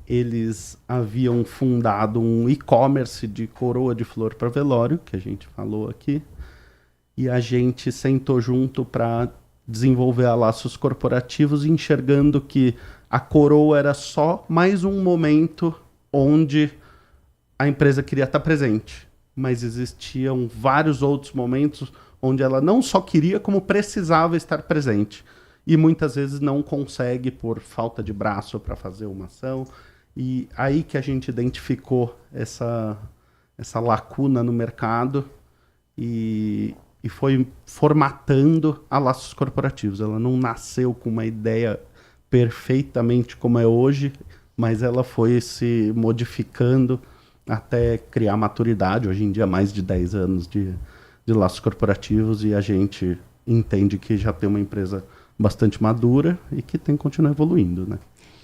Eles haviam fundado um e-commerce de coroa de flor para velório, que a gente falou aqui. E a gente sentou junto para desenvolver a Laços Corporativos, enxergando que a coroa era só mais um momento onde a empresa queria estar presente, mas existiam vários outros momentos onde ela não só queria, como precisava estar presente. E muitas vezes não consegue por falta de braço para fazer uma ação. E aí que a gente identificou essa essa lacuna no mercado e foi formatando a Laços Corporativos. Ela não nasceu com uma ideia perfeitamente como é hoje, mas ela foi se modificando até criar maturidade. Hoje em dia, mais de 10 anos de Laços Corporativos, e a gente entende que já tem uma empresa bastante madura e que tem que continuar evoluindo, né?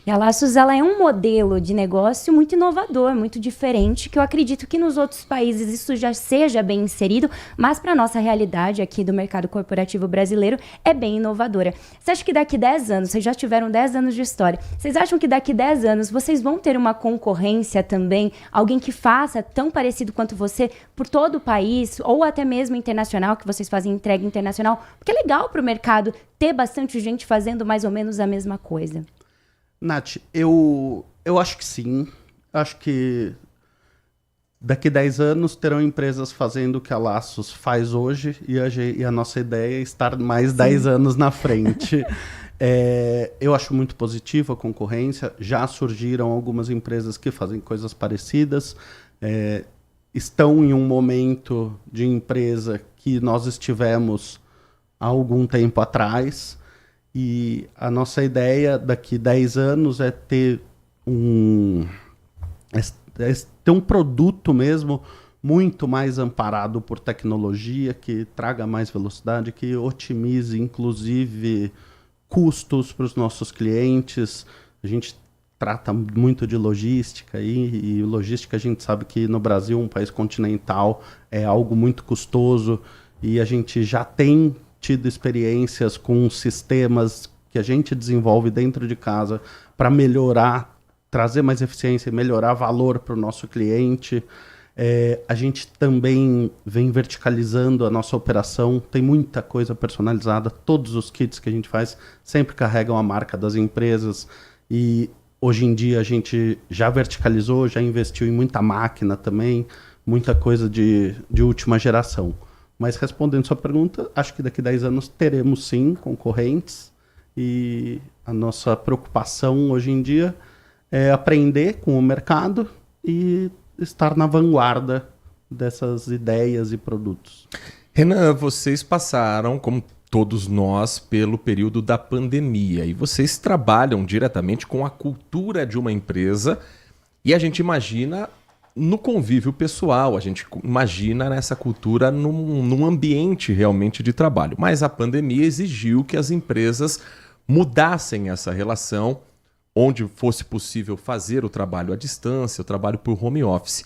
E a Laços, ela é um modelo de negócio muito inovador, muito diferente, que eu acredito que nos outros países isso já seja bem inserido, mas para a nossa realidade aqui do mercado corporativo brasileiro é bem inovadora. Você acha que daqui 10 anos, vocês já tiveram 10 anos de história, vocês acham que daqui 10 anos vocês vão ter uma concorrência também, alguém que faça tão parecido quanto você por todo o país, ou até mesmo internacional, que vocês fazem entrega internacional? Porque é legal para o mercado ter bastante gente fazendo mais ou menos a mesma coisa. Nath, eu acho que sim. Acho que daqui 10 anos terão empresas fazendo o que a Laços faz hoje e a nossa ideia é estar mais 10 anos na frente. Eu acho muito positivo a concorrência. Já surgiram algumas empresas que fazem coisas parecidas. Estão em um momento de empresa que nós estivemos há algum tempo atrás. E a nossa ideia daqui 10 anos é ter um produto mesmo muito mais amparado por tecnologia, que traga mais velocidade, que otimize, inclusive, custos para os nossos clientes. A gente trata muito de logística e logística a gente sabe que no Brasil, um país continental, é algo muito custoso e a gente já tem tido experiências com sistemas que a gente desenvolve dentro de casa para melhorar, trazer mais eficiência e melhorar valor para o nosso cliente. A gente também vem verticalizando a nossa operação, tem muita coisa personalizada, todos os kits que a gente faz sempre carregam a marca das empresas e hoje em dia a gente já verticalizou, já investiu em muita máquina também, muita coisa de última geração. Mas respondendo sua pergunta, acho que daqui 10 anos teremos sim concorrentes e a nossa preocupação hoje em dia é aprender com o mercado e estar na vanguarda dessas ideias e produtos. Renan, vocês passaram, como todos nós, pelo período da pandemia e vocês trabalham diretamente com a cultura de uma empresa e a gente imagina no convívio pessoal, a gente imagina nessa cultura num ambiente realmente de trabalho. Mas a pandemia exigiu que as empresas mudassem essa relação, onde fosse possível fazer o trabalho à distância, o trabalho por home office.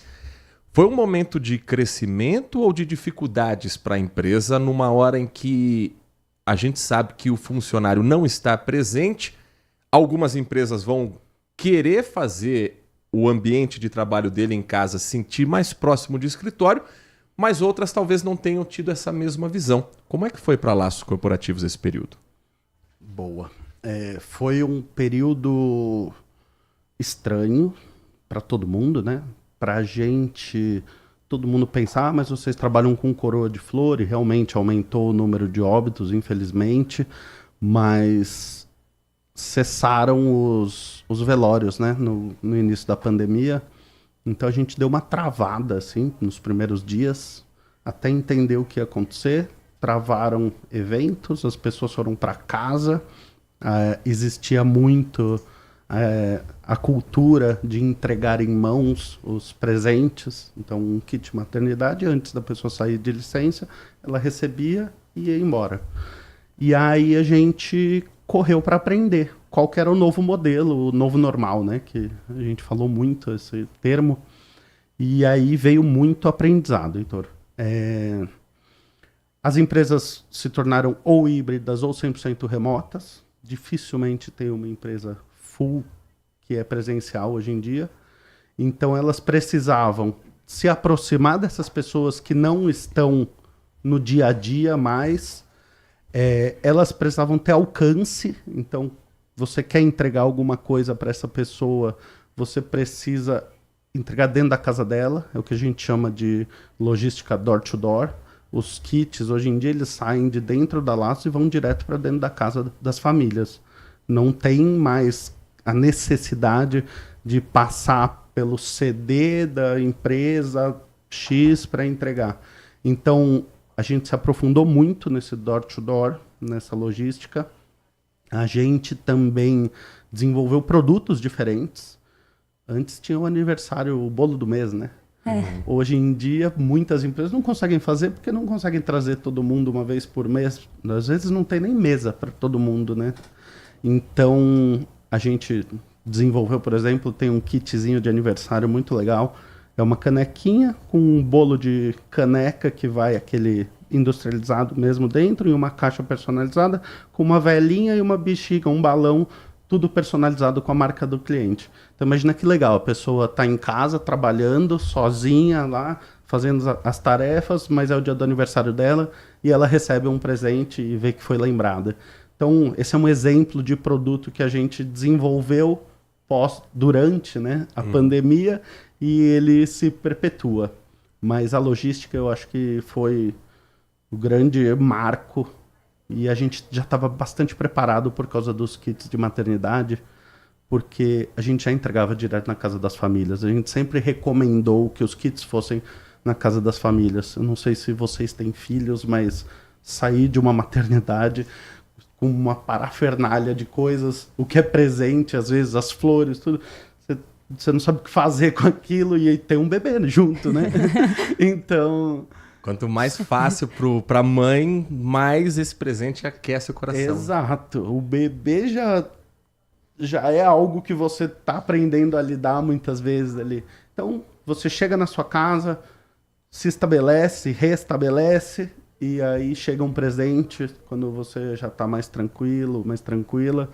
Foi um momento de crescimento ou de dificuldades para a empresa numa hora em que a gente sabe que o funcionário não está presente? Algumas empresas vão querer fazer o ambiente de trabalho dele em casa sentir mais próximo de escritório, mas outras talvez não tenham tido essa mesma visão. Como é que foi para Laços Corporativos esse período? Boa. Foi um período estranho para todo mundo, né? Para a gente, todo mundo pensa, mas vocês trabalham com coroa de flor e realmente aumentou o número de óbitos, infelizmente, mas cessaram os velórios, né, no início da pandemia. Então a gente deu uma travada assim nos primeiros dias até entender o que ia acontecer. Travaram eventos, as pessoas foram para casa. Existia muito a cultura de entregar em mãos os presentes. Então um kit maternidade, antes da pessoa sair de licença, ela recebia e ia embora. E aí a gente correu para aprender qual que era o novo modelo, o novo normal, né? Que a gente falou muito esse termo. E aí veio muito aprendizado, Heitor. As empresas se tornaram ou híbridas ou 100% remotas. Dificilmente tem uma empresa full que é presencial hoje em dia. Então elas precisavam se aproximar dessas pessoas que não estão no dia a dia mais. Elas precisavam ter alcance. Então você quer entregar alguma coisa para essa pessoa, você precisa entregar dentro da casa dela. É o que a gente chama de logística door to door. Os kits, hoje em dia, eles saem de dentro da Laços e vão direto para dentro da casa das famílias. Não tem mais a necessidade de passar pelo CD da empresa, X para entregar. Então, a gente se aprofundou muito nesse door-to-door, nessa logística. A gente também desenvolveu produtos diferentes. Antes tinha o aniversário, o bolo do mês, né? Hoje em dia, muitas empresas não conseguem fazer porque não conseguem trazer todo mundo uma vez por mês. Às vezes não tem nem mesa para todo mundo, né? Então, a gente desenvolveu, por exemplo, tem um kitzinho de aniversário muito legal. É uma canequinha com um bolo de caneca que vai aquele industrializado mesmo dentro e uma caixa personalizada com uma velinha e uma bexiga, um balão, tudo personalizado com a marca do cliente. Então imagina que legal, a pessoa está em casa trabalhando sozinha lá, fazendo as tarefas, mas é o dia do aniversário dela e ela recebe um presente e vê que foi lembrada. Então esse é um exemplo de produto que a gente desenvolveu durante, né, a pandemia e ele se perpetua. Mas a logística eu acho que foi o grande marco e a gente já estava bastante preparado por causa dos kits de maternidade, porque a gente já entregava direto na casa das famílias. A gente sempre recomendou que os kits fossem na casa das famílias. Eu não sei se vocês têm filhos, mas sair de uma maternidade com uma parafernália de coisas, o que é presente, às vezes as flores, tudo, você não sabe o que fazer com aquilo e tem um bebê junto, né? Então... Quanto mais fácil pra mãe, mais esse presente aquece o coração. Exato. O bebê já é algo que você tá aprendendo a lidar muitas vezes ali. Então, você chega na sua casa, se estabelece, restabelece, e aí chega um presente quando você já tá mais tranquilo, mais tranquila.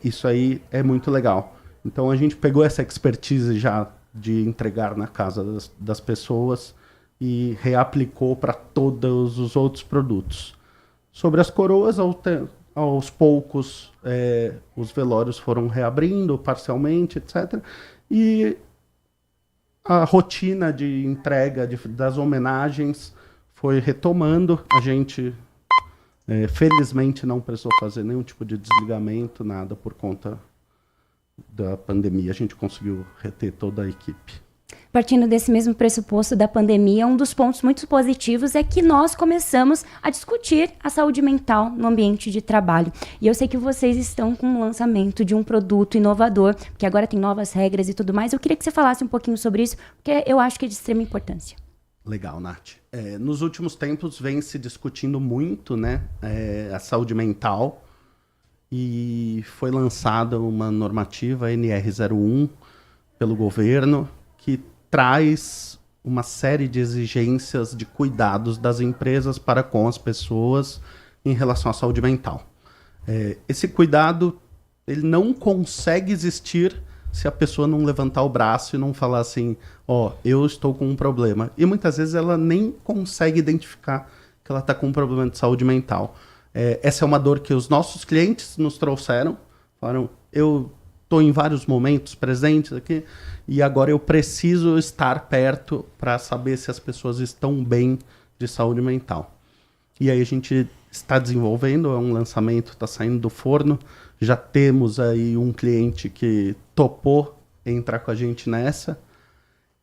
Isso aí é muito legal. Então, a gente pegou essa expertise já de entregar na casa das pessoas e reaplicou para todos os outros produtos. Sobre as coroas, aos poucos, os velórios foram reabrindo parcialmente, etc. E a rotina de entrega das homenagens foi retomando. A gente, felizmente, não precisou fazer nenhum tipo de desligamento, nada, por conta da pandemia. A gente conseguiu reter toda a equipe. Partindo desse mesmo pressuposto da pandemia, um dos pontos muito positivos é que nós começamos a discutir a saúde mental no ambiente de trabalho. E eu sei que vocês estão com o lançamento de um produto inovador, que agora tem novas regras e tudo mais. Eu queria que você falasse um pouquinho sobre isso, porque eu acho que é de extrema importância. Legal, Nath. Nos últimos tempos vem se discutindo muito, né, a saúde mental, e foi lançada uma normativa NR01 pelo governo, que traz uma série de exigências de cuidados das empresas para com as pessoas em relação à saúde mental. Esse cuidado, ele não consegue existir se a pessoa não levantar o braço e não falar assim, eu estou com um problema. E muitas vezes ela nem consegue identificar que ela está com um problema de saúde mental. Essa é uma dor que os nossos clientes nos trouxeram, falaram, eu estou em vários momentos presentes aqui e agora eu preciso estar perto para saber se as pessoas estão bem de saúde mental. E aí a gente está desenvolvendo, é um lançamento, está saindo do forno, já temos aí um cliente que topou entrar com a gente nessa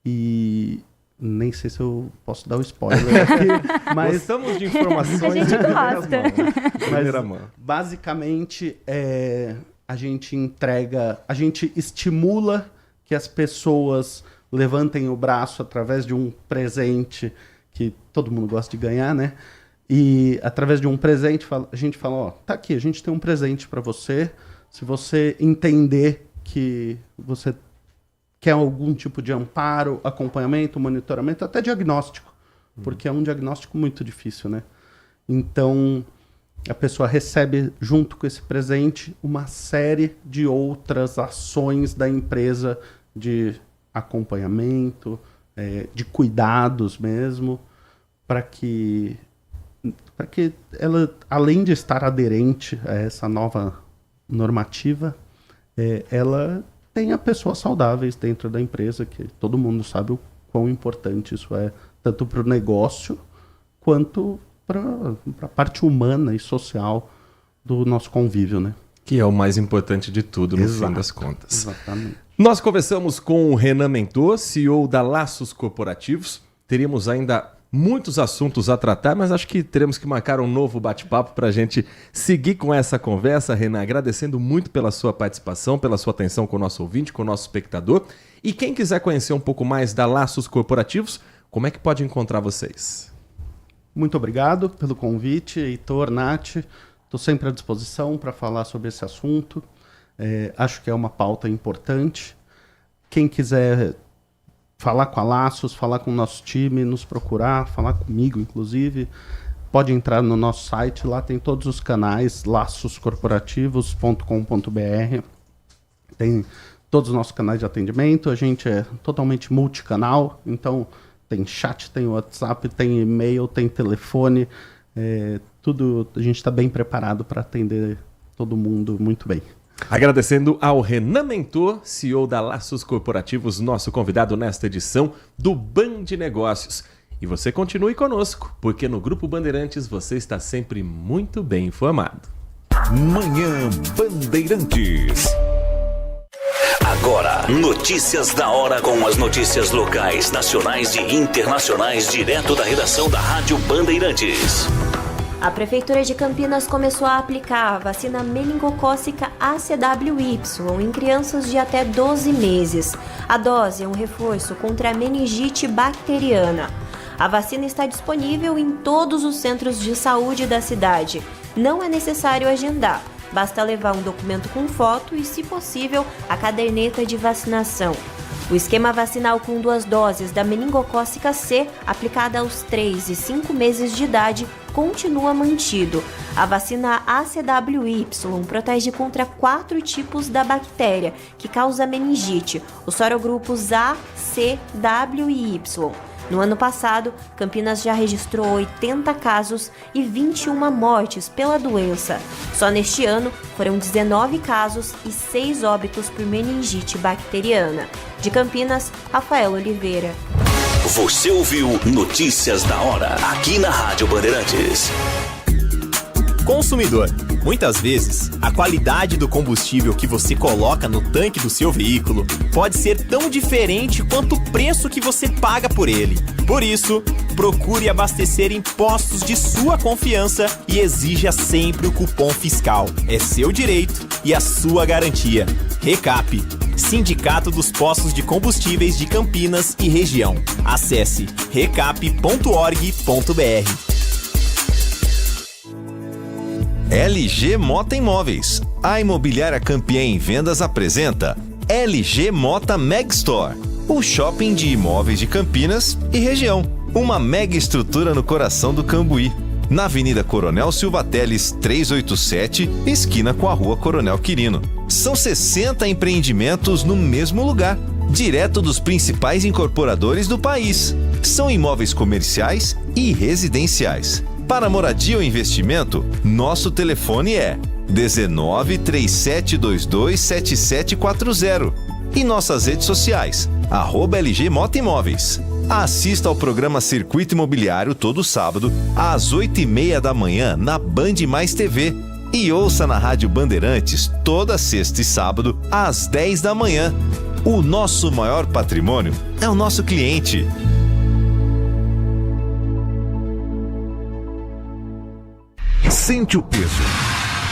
e nem sei se eu posso dar o spoiler aqui, mas gostamos de informações a gente gosta. Mas basicamente a gente estimula que as pessoas levantem o braço através de um presente que todo mundo gosta de ganhar, né? E através de um presente a gente fala, tá aqui, a gente tem um presente para você. Se você entender que você quer algum tipo de amparo, acompanhamento, monitoramento, até diagnóstico, porque é um diagnóstico muito difícil, né? Então, a pessoa recebe, junto com esse presente, uma série de outras ações da empresa de acompanhamento, de cuidados mesmo, para que ela, além de estar aderente a essa nova normativa, ela tenha pessoas saudáveis dentro da empresa, que todo mundo sabe o quão importante isso é, tanto para o negócio, quanto para a parte humana e social do nosso convívio, né? Que é o mais importante de tudo, no fim das contas. Exatamente. Nós conversamos com o Renan Mentor, CEO da Laços Corporativos, teríamos ainda muitos assuntos a tratar, mas acho que teremos que marcar um novo bate-papo para a gente seguir com essa conversa. Renan, agradecendo muito pela sua participação, pela sua atenção com o nosso ouvinte, com o nosso espectador. E quem quiser conhecer um pouco mais da Laços Corporativos, como é que pode encontrar vocês? Muito obrigado pelo convite, Heitor, Nath. Estou sempre à disposição para falar sobre esse assunto. Acho que é uma pauta importante. Quem quiser falar com a Laços, falar com o nosso time, nos procurar, falar comigo, inclusive, pode entrar no nosso site. Lá tem todos os canais, laçoscorporativos.com.br. Tem todos os nossos canais de atendimento. A gente é totalmente multicanal, então tem chat, tem WhatsApp, tem e-mail, tem telefone, tudo. A gente está bem preparado para atender todo mundo muito bem. Agradecendo ao Renan Mentor, CEO da Laços Corporativos, nosso convidado nesta edição do Band Negócios. E você continue conosco, porque no Grupo Bandeirantes você está sempre muito bem informado. Manhã Bandeirantes. Agora, notícias da hora com as notícias locais, nacionais e internacionais, direto da redação da Rádio Bandeirantes. A Prefeitura de Campinas começou a aplicar a vacina meningocócica ACWY em crianças de até 12 meses. A dose é um reforço contra a meningite bacteriana. A vacina está disponível em todos os centros de saúde da cidade. Não é necessário agendar. Basta levar um documento com foto e, se possível, a caderneta de vacinação. O esquema vacinal com 2 doses da meningocócica C, aplicada aos 3 e 5 meses de idade, continua mantido. A vacina ACWY protege contra 4 tipos da bactéria que causa meningite, os sorogrupos A, C, W e Y. No ano passado, Campinas já registrou 80 casos e 21 mortes pela doença. Só neste ano, foram 19 casos e 6 óbitos por meningite bacteriana. De Campinas, Rafael Oliveira. Você ouviu Notícias da Hora, aqui na Rádio Bandeirantes. Consumidor, muitas vezes, a qualidade do combustível que você coloca no tanque do seu veículo pode ser tão diferente quanto o preço que você paga por ele. Por isso, procure abastecer em postos de sua confiança e exija sempre o cupom fiscal. É seu direito e a sua garantia. Recap, Sindicato dos Postos de Combustíveis de Campinas e Região. Acesse recap.org.br. LG Mota Imóveis. A imobiliária campeã em vendas apresenta LG Mota Meg Store, o shopping de imóveis de Campinas e região. Uma mega estrutura no coração do Cambuí, na Avenida Coronel Silva Teles 387, esquina com a Rua Coronel Quirino. São 60 empreendimentos no mesmo lugar, direto dos principais incorporadores do país. São imóveis comerciais e residenciais. Para moradia ou investimento, nosso telefone é 19 3722 7740 e nossas redes sociais, @LG Mota Imóveis. Assista ao programa Circuito Imobiliário todo sábado, às 8h30 da manhã, na Band Mais TV. E ouça na Rádio Bandeirantes toda sexta e sábado, às 10 da manhã. O nosso maior patrimônio é o nosso cliente. Sente o peso.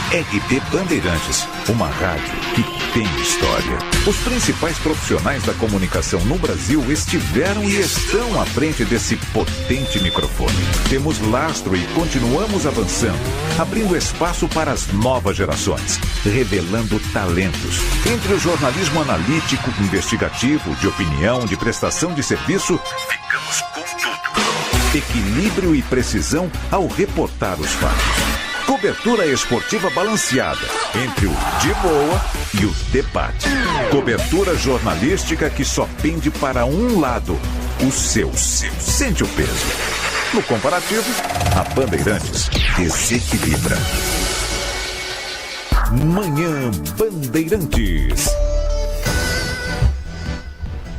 RP Bandeirantes, uma rádio que tem história. Os principais profissionais da comunicação no Brasil estiveram e estão à frente desse potente microfone. Temos lastro e continuamos avançando, abrindo espaço para as novas gerações, revelando talentos. Entre o jornalismo analítico, investigativo, de opinião, de prestação de serviço, ficamos com tudo. Equilíbrio e precisão ao reportar os fatos. Cobertura esportiva balanceada entre o de boa e o debate. Cobertura jornalística que só pende para um lado, o seu. Sente o peso. No comparativo, a Bandeirantes desequilibra. Manhã Bandeirantes.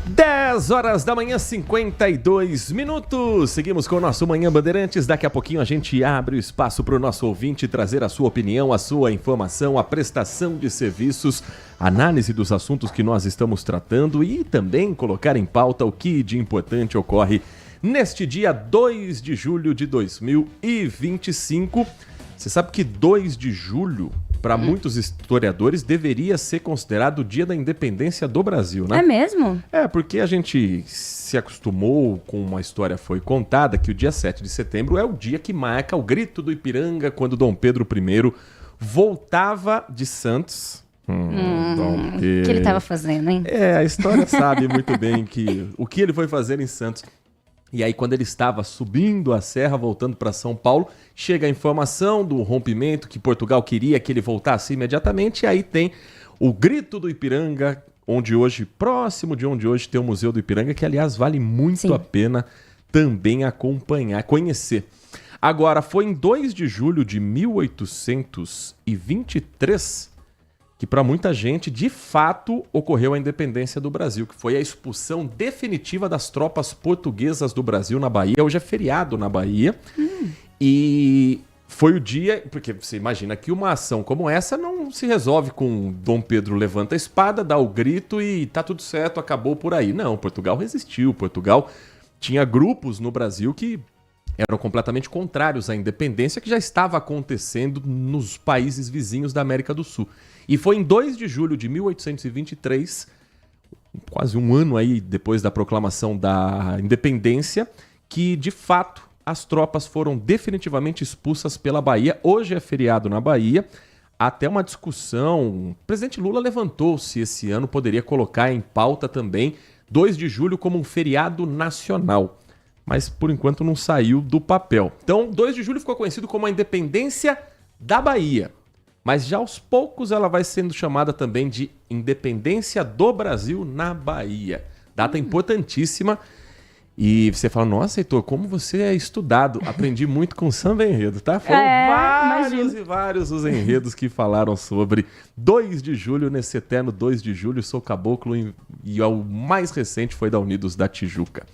10 horas da manhã, 52 minutos. Seguimos com o nosso Manhã Bandeirantes. Daqui a pouquinho a gente abre o espaço para o nosso ouvinte trazer a sua opinião, a sua informação, a prestação de serviços, análise dos assuntos que nós estamos tratando e também colocar em pauta o que de importante ocorre neste dia 2 de julho de 2025. Você sabe que 2 de julho, para muitos historiadores, deveria ser considerado o dia da independência do Brasil, né? É mesmo? É, porque a gente se acostumou com uma história foi contada que o dia 7 de setembro é o dia que marca o grito do Ipiranga quando Dom Pedro I voltava de Santos. O que ele estava fazendo, hein? A história sabe muito bem o que ele foi fazer em Santos. E aí, quando ele estava subindo a serra, voltando para São Paulo, chega a informação do rompimento, que Portugal queria que ele voltasse imediatamente, e aí tem o grito do Ipiranga, próximo de onde hoje tem o Museu do Ipiranga, que, aliás, vale muito a pena também conhecer. Agora, foi em 2 de julho de 1823 que para muita gente, de fato, ocorreu a independência do Brasil, que foi a expulsão definitiva das tropas portuguesas do Brasil na Bahia. Hoje é feriado na Bahia. E foi o dia... Porque você imagina que uma ação como essa não se resolve com Dom Pedro levanta a espada, dá o grito e tá tudo certo, acabou por aí. Não, Portugal resistiu. Portugal tinha grupos no Brasil que eram completamente contrários à independência que já estava acontecendo nos países vizinhos da América do Sul. E foi em 2 de julho de 1823, quase um ano aí depois da proclamação da independência, que, de fato, as tropas foram definitivamente expulsas pela Bahia. Hoje é feriado na Bahia. Até uma discussão, o presidente Lula levantou-se esse ano, poderia colocar em pauta também 2 de julho como um feriado nacional. Mas, por enquanto, não saiu do papel. Então, 2 de julho ficou conhecido como a independência da Bahia. Mas já aos poucos ela vai sendo chamada também de Independência do Brasil na Bahia. Data importantíssima. E você fala, nossa, Heitor, como você é estudado. Aprendi muito com samba enredo, tá? Foram vários os enredos que falaram sobre 2 de julho, nesse eterno 2 de julho. Sou caboclo e o mais recente foi da Unidos da Tijuca.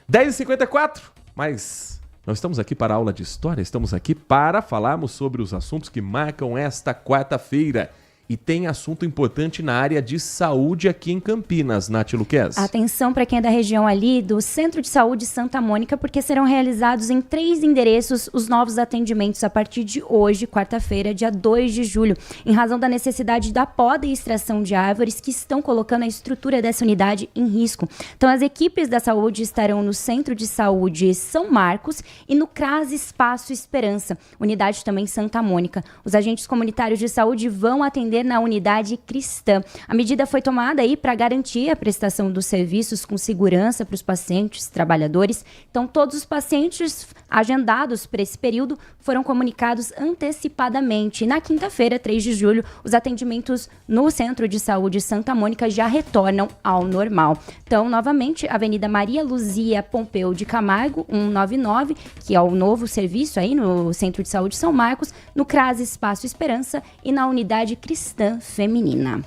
10h54, mas... Não estamos aqui para a aula de história, estamos aqui para falarmos sobre os assuntos que marcam esta quarta-feira. E tem assunto importante na área de saúde aqui em Campinas, Nath Luquez. Atenção para quem é da região ali do Centro de Saúde Santa Mônica, porque serão realizados em 3 endereços os novos atendimentos a partir de hoje, quarta-feira, dia 2 de julho, em razão da necessidade da poda e extração de árvores que estão colocando a estrutura dessa unidade em risco. Então, as equipes da saúde estarão no Centro de Saúde São Marcos e no CRAS Espaço Esperança, unidade também Santa Mônica. Os agentes comunitários de saúde vão atender na unidade cristã. A medida foi tomada aí para garantir a prestação dos serviços com segurança para os pacientes, trabalhadores. Então, todos os pacientes agendados para esse período foram comunicados antecipadamente. Na quinta-feira, 3 de julho, os atendimentos no Centro de Saúde Santa Mônica já retornam ao normal. Então, novamente, Avenida Maria Luzia Pompeu de Camargo, 199, que é o novo serviço aí no Centro de Saúde São Marcos, no CRAS Espaço Esperança e na unidade cristã feminina.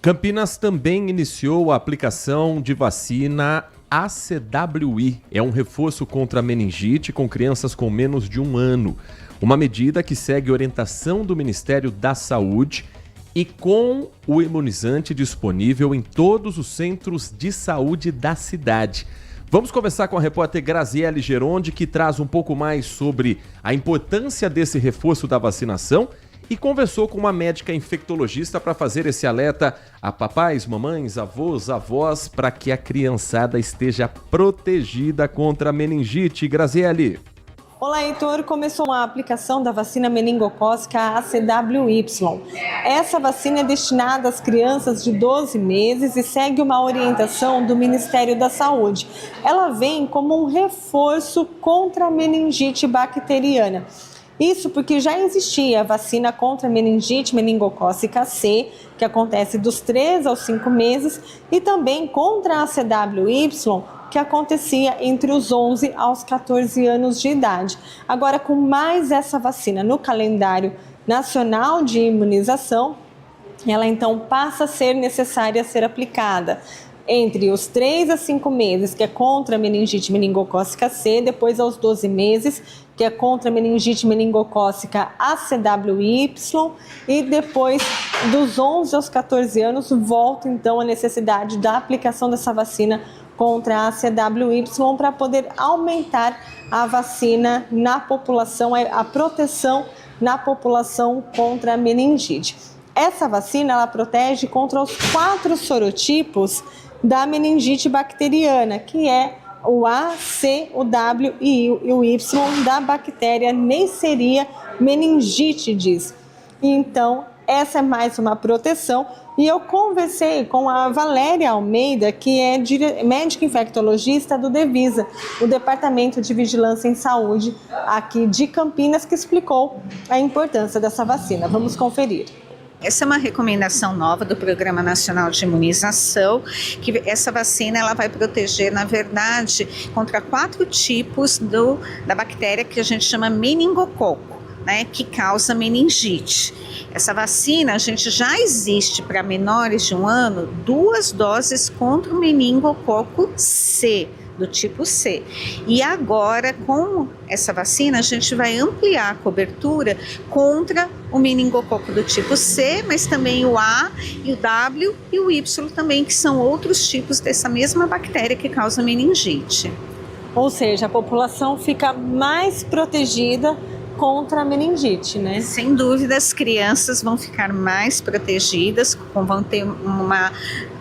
Campinas também iniciou a aplicação de vacina ACWI. É um reforço contra a meningite com crianças com menos de 1 ano. Uma medida que segue orientação do Ministério da Saúde e com o imunizante disponível em todos os centros de saúde da cidade. Vamos conversar com a repórter Graziele Geronde, que traz um pouco mais sobre a importância desse reforço da vacinação e conversou com uma médica infectologista para fazer esse alerta a papais, mamães, avós, avós, para que a criançada esteja protegida contra a meningite. Graziele. Olá, Heitor. Começou a aplicação da vacina meningocócica ACWY. Essa vacina é destinada às crianças de 12 meses e segue uma orientação do Ministério da Saúde. Ela vem como um reforço contra a meningite bacteriana. Isso porque já existia a vacina contra a meningite meningocócica C, que acontece dos 3 aos 5 meses, e também contra a CWY, que acontecia entre os 11 aos 14 anos de idade. Agora, com mais essa vacina no calendário nacional de imunização, ela então passa a ser necessária ser aplicada entre os 3 a 5 meses, que é contra a meningite meningocócica C, depois aos 12 meses, que é contra a meningite meningocócica ACWY, e depois dos 11 aos 14 anos volta então a necessidade da aplicação dessa vacina contra a CWY para poder aumentar a vacina na população, a proteção na população contra a meningite. Essa vacina ela protege contra os 4 sorotipos da meningite bacteriana, que é o A, C, o W e o Y da bactéria Neisseria meningitidis. Então, essa é mais uma proteção. E eu conversei com a Valéria Almeida, que é médica infectologista do Devisa, o Departamento de Vigilância em Saúde aqui de Campinas, que explicou a importância dessa vacina. Vamos conferir. Essa é uma recomendação nova do Programa Nacional de Imunização, que essa vacina ela vai proteger, na verdade, contra 4 tipos da bactéria que a gente chama meningococo, né, que causa meningite. Essa vacina, a gente já existe para menores de 1 ano, 2 doses contra o meningococo C, do tipo C. E agora, com essa vacina, a gente vai ampliar a cobertura contra o meningococo do tipo C, mas também o A e o W e o Y também, que são outros tipos dessa mesma bactéria que causa meningite. Ou seja, a população fica mais protegida contra a meningite, né? Sem dúvida, as crianças vão ficar mais protegidas, vão ter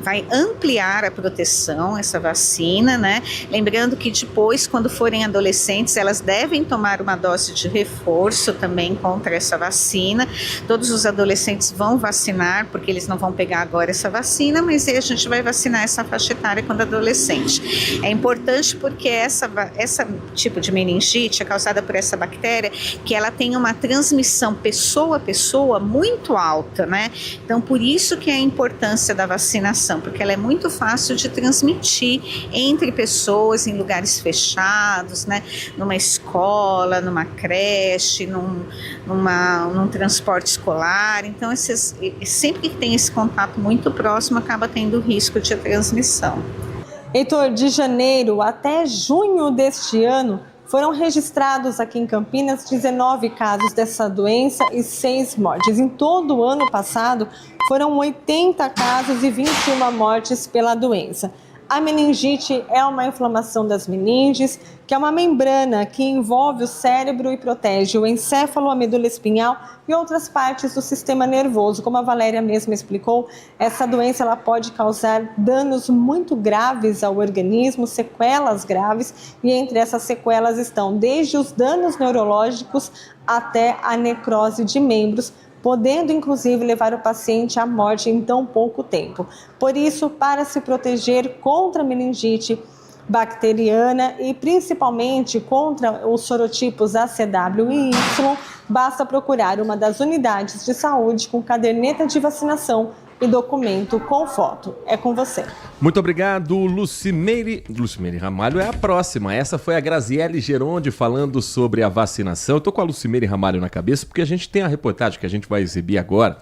vai ampliar a proteção, essa vacina, né? Lembrando que depois, quando forem adolescentes, elas devem tomar uma dose de reforço também contra essa vacina. Todos os adolescentes vão vacinar, porque eles não vão pegar agora essa vacina, mas aí a gente vai vacinar essa faixa etária quando adolescente. É importante porque essa tipo de meningite é causada por essa bactéria, que ela tem uma transmissão pessoa a pessoa muito alta, né? Então, por isso que é a importância da vacinação, porque ela é muito fácil de transmitir entre pessoas em lugares fechados, né? Numa escola, numa creche, num transporte escolar. Então, sempre que tem esse contato muito próximo, acaba tendo risco de transmissão. Heitor, de janeiro até junho deste ano, foram registrados aqui em Campinas 19 casos dessa doença e 6 mortes. Em todo o ano passado, foram 80 casos e 21 mortes pela doença. A meningite é uma inflamação das meninges, que é uma membrana que envolve o cérebro e protege o encéfalo, a medula espinhal e outras partes do sistema nervoso. Como a Valéria mesma explicou, essa doença ela pode causar danos muito graves ao organismo, sequelas graves, e entre essas sequelas estão desde os danos neurológicos até a necrose de membros, podendo inclusive levar o paciente à morte em tão pouco tempo. Por isso, para se proteger contra a meningite bacteriana e principalmente contra os sorotipos ACW e Y, basta procurar uma das unidades de saúde com caderneta de vacinação e documento com foto. É com você. Muito obrigado, Lucimeire. Lucimeire Ramalho é a próxima. Essa foi a Graziele Geronde falando sobre a vacinação. Eu tô com a Lucimeire Ramalho na cabeça porque a gente tem a reportagem que a gente vai exibir agora,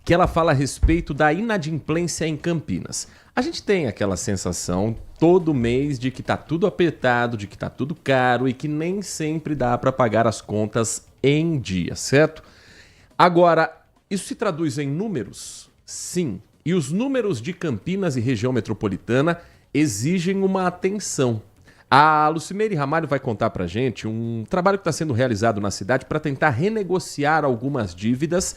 que ela fala a respeito da inadimplência em Campinas. A gente tem aquela sensação todo mês de que tá tudo apertado, de que tá tudo caro e que nem sempre dá para pagar as contas em dia, certo? Agora, isso se traduz em números? Sim. E os números de Campinas e região metropolitana exigem uma atenção. A Lucimeire Ramalho vai contar pra gente um trabalho que está sendo realizado na cidade para tentar renegociar algumas dívidas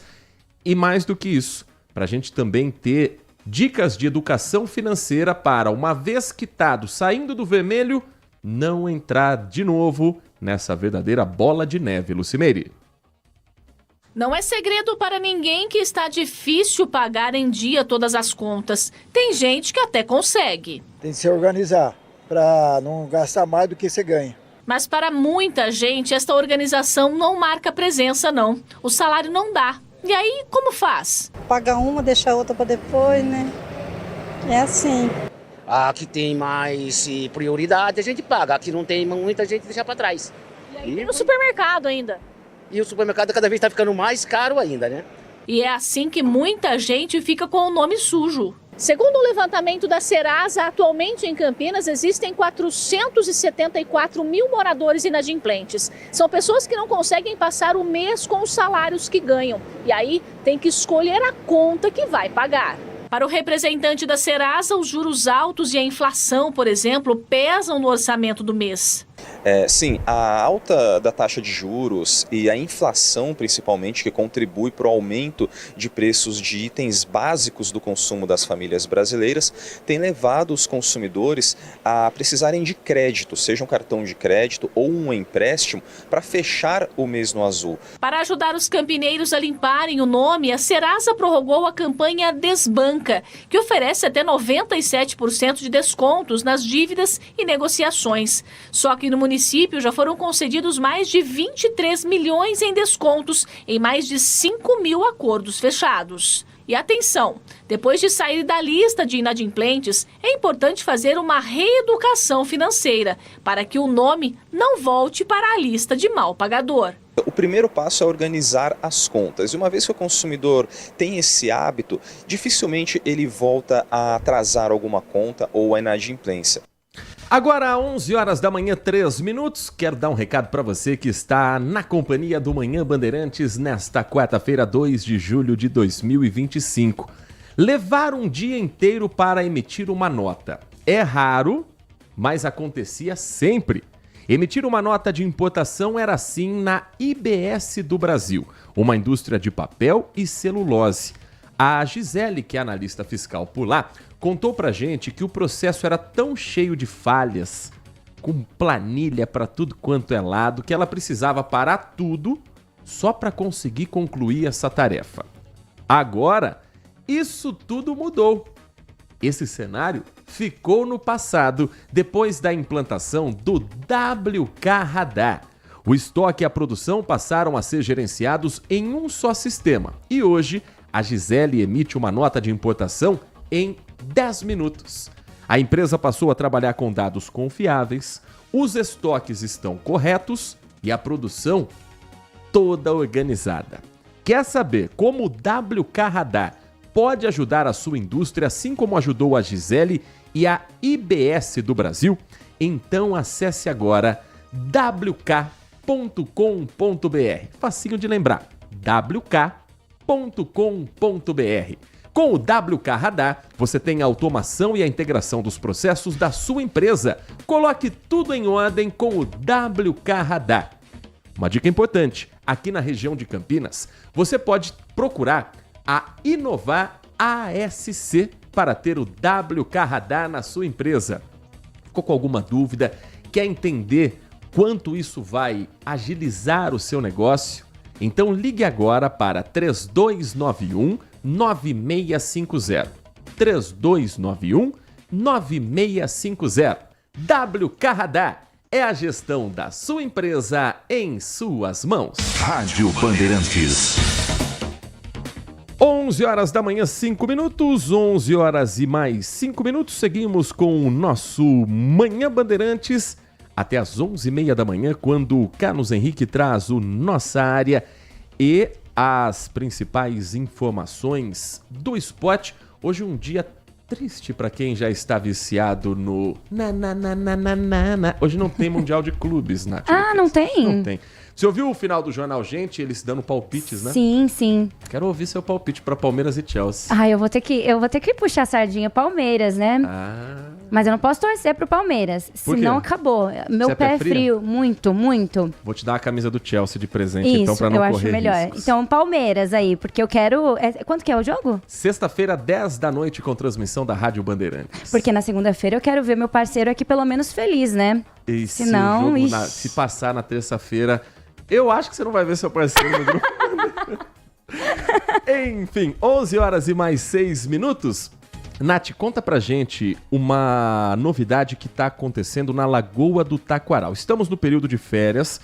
e, mais do que isso, para a gente também ter dicas de educação financeira para, uma vez quitado, saindo do vermelho, não entrar de novo nessa verdadeira bola de neve. Lucimeire. Não é segredo para ninguém que está difícil pagar em dia todas as contas. Tem gente que até consegue. Tem que se organizar para não gastar mais do que você ganha. Mas para muita gente, esta organização não marca presença, não. O salário não dá. E aí, como faz? Paga uma, deixa a outra para depois, né? É assim. Aqui tem mais prioridade, a gente paga. Aqui não tem muita gente, deixa para trás. E aí, no supermercado ainda. E o supermercado cada vez está ficando mais caro ainda, né? E é assim que muita gente fica com o nome sujo. Segundo o levantamento da Serasa, atualmente em Campinas existem 474 mil moradores inadimplentes. São pessoas que não conseguem passar o mês com os salários que ganham. E aí tem que escolher a conta que vai pagar. Para o representante da Serasa, os juros altos e a inflação, por exemplo, pesam no orçamento do mês. Sim, a alta da taxa de juros e a inflação, principalmente, que contribui para o aumento de preços de itens básicos do consumo das famílias brasileiras, tem levado os consumidores a precisarem de crédito, seja um cartão de crédito ou um empréstimo, para fechar o mês no azul. Para ajudar os campineiros a limparem o nome, a Serasa prorrogou a campanha Desbanca, que oferece até 97% de descontos nas dívidas e negociações. Só que no município já foram concedidos mais de 23 milhões em descontos em mais de 5 mil acordos fechados. E atenção, depois de sair da lista de inadimplentes, é importante fazer uma reeducação financeira para que o nome não volte para a lista de mal pagador. O primeiro passo é organizar as contas. E uma vez que o consumidor tem esse hábito, dificilmente ele volta a atrasar alguma conta ou a inadimplência. Agora, 11 horas da manhã, 3 minutos. Quero dar um recado para você que está na companhia do Manhã Bandeirantes nesta quarta-feira, 2 de julho de 2025. Levar um dia inteiro para emitir uma nota. É raro, mas acontecia sempre. Emitir uma nota de importação era assim na IBS do Brasil, uma indústria de papel e celulose. A Gisele, que é analista fiscal por lá, contou pra gente que o processo era tão cheio de falhas, com planilha para tudo quanto é lado, que ela precisava parar tudo só para conseguir concluir essa tarefa. Agora, isso tudo mudou. Esse cenário ficou no passado depois da implantação do WK Radar. O estoque e a produção passaram a ser gerenciados em um só sistema. E hoje, a Gisele emite uma nota de importação em 10 minutos. A empresa passou a trabalhar com dados confiáveis, os estoques estão corretos e a produção toda organizada. Quer saber como o WK Radar pode ajudar a sua indústria, assim como ajudou a Gisele e a IBS do Brasil? Então acesse agora wk.com.br. Facinho de lembrar, wk.com.br. Com o WK Radar, você tem a automação e a integração dos processos da sua empresa. Coloque tudo em ordem com o WK Radar. Uma dica importante, aqui na região de Campinas, você pode procurar a Inovar ASC para ter o WK Radar na sua empresa. Ficou com alguma dúvida? Quer entender quanto isso vai agilizar o seu negócio? Então ligue agora para 3291-9650. 3291-9650. WK Radar é a gestão da sua empresa em suas mãos. Rádio Bandeirantes. 11 horas da manhã, 5 minutos. 11 horas e mais 5 minutos. Seguimos com o nosso Manhã Bandeirantes até as 11h30 da manhã, quando o Carlos Henrique traz o Nossa Área e as principais informações do esporte. Hoje um dia triste para quem já está viciado no... Hoje não tem Mundial de Clubes, Nath. Ah, não tem? Não tem. Você ouviu o final do Jornal Gente, eles dando palpites, né? Sim, sim. Quero ouvir seu palpite para Palmeiras e Chelsea. Ah, eu vou ter que puxar a sardinha Palmeiras, né? Mas eu não posso torcer pro Palmeiras, senão acabou. Meu pé é frio, muito, muito. Vou te dar a camisa do Chelsea de presente, Isso, então, para não correr eu acho melhor. riscos. Então, Palmeiras aí, porque eu quero... Quanto que é o jogo? Sexta-feira, 10 da noite, com transmissão da Rádio Bandeirantes. Porque na segunda-feira eu quero ver meu parceiro aqui pelo menos feliz, né? E senão, se o jogo se passar na terça-feira... Eu acho que você não vai ver seu parceiro no grupo. Enfim, 11 horas e mais 6 minutos. Nath, conta pra gente uma novidade que tá acontecendo na Lagoa do Taquaral. Estamos no período de férias.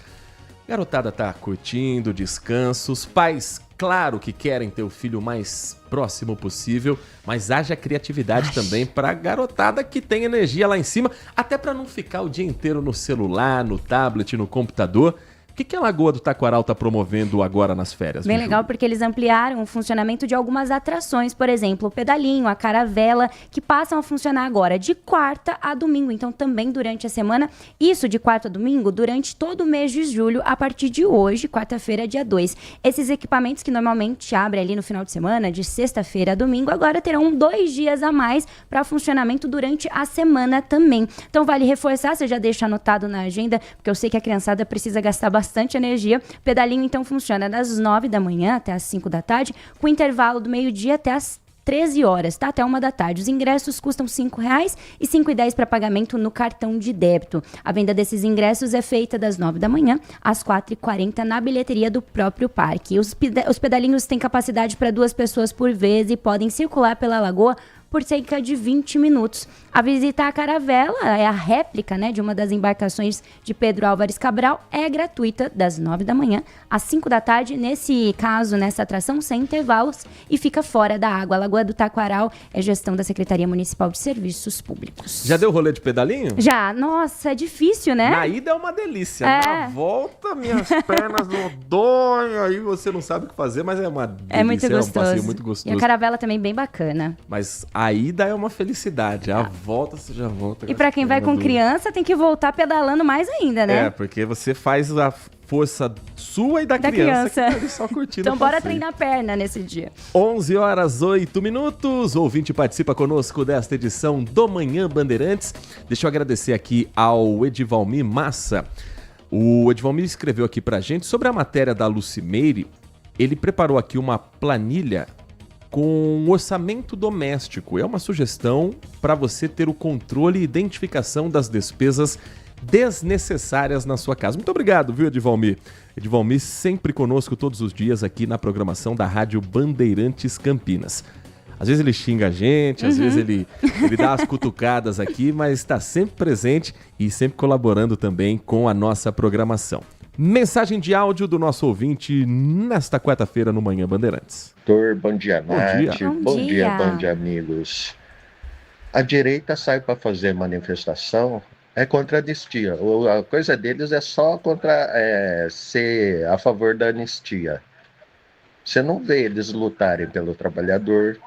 Garotada tá curtindo, descansos. Pais, claro que querem ter o filho o mais próximo possível, mas haja criatividade também pra garotada que tem energia lá em cima, até pra não ficar o dia inteiro no celular, no tablet, no computador. O que a Lagoa do Taquaral está promovendo agora nas férias? Bem legal, porque eles ampliaram o funcionamento de algumas atrações, por exemplo, o pedalinho, a caravela, que passam a funcionar agora de quarta a domingo, então também durante a semana. Isso de quarta a domingo, durante todo o mês de julho, a partir de hoje, quarta-feira, dia 2. Esses equipamentos que normalmente abrem ali no final de semana, de sexta-feira a domingo, agora terão 2 dias a mais para funcionamento durante a semana também. Então vale reforçar, você já deixa anotado na agenda, porque eu sei que a criançada precisa gastar bastante energia. Pedalinho, então, funciona das 9 da manhã até as 5 da tarde, com intervalo do meio-dia até as 13 horas, tá? Até 1 da tarde. Os ingressos custam R$ 5,00 e R$ 5,10 para pagamento no cartão de débito. A venda desses ingressos é feita das 9 da manhã às 4h40 na bilheteria do próprio parque. Os pedalinhos têm capacidade para 2 pessoas por vez e podem circular pela lagoa por cerca de 20 minutos. A visita à caravela, é a réplica, né, de uma das embarcações de Pedro Álvares Cabral, é gratuita das 9 da manhã às 5 da tarde, nesse caso, nessa atração, sem intervalos, e fica fora da água. A Lagoa do Taquaral é gestão da Secretaria Municipal de Serviços Públicos. Já deu rolê de pedalinho? Já. Nossa, é difícil, né? Na ida é uma delícia. Na volta, minhas pernas não doem, aí você não sabe o que fazer, mas é uma delícia. É muito gostoso. É um passeio muito gostoso. E a caravela também bem bacana. Mas a ida é uma felicidade, a volta você já volta. E pra quem vai com criança, tem que voltar pedalando mais ainda, né? É, porque você faz a força sua e da criança. Que tá ali só curtindo. Então bora treinar a perna nesse dia. 11h08. O ouvinte participa conosco desta edição do Manhã Bandeirantes. Deixa eu agradecer aqui ao Edivalmir Massa. O Edivalmir escreveu aqui pra gente sobre a matéria da Lucimeire. Ele preparou aqui uma planilha com orçamento doméstico. É uma sugestão para você ter o controle e identificação das despesas desnecessárias na sua casa. Muito obrigado, viu, Edivalmir? Edivalmir sempre conosco todos os dias aqui na programação da Rádio Bandeirantes Campinas. Às vezes ele xinga a gente, às vezes ele dá as cutucadas aqui, mas está sempre presente e sempre colaborando também com a nossa programação. Mensagem de áudio do nosso ouvinte nesta quarta-feira no Manhã Bandeirantes. Bom dia, Nath. Bom dia, Band Amigos. A direita sai para fazer manifestação, é contra a anistia. A coisa deles é só ser a favor da anistia. Você não vê eles lutarem pelo trabalhador,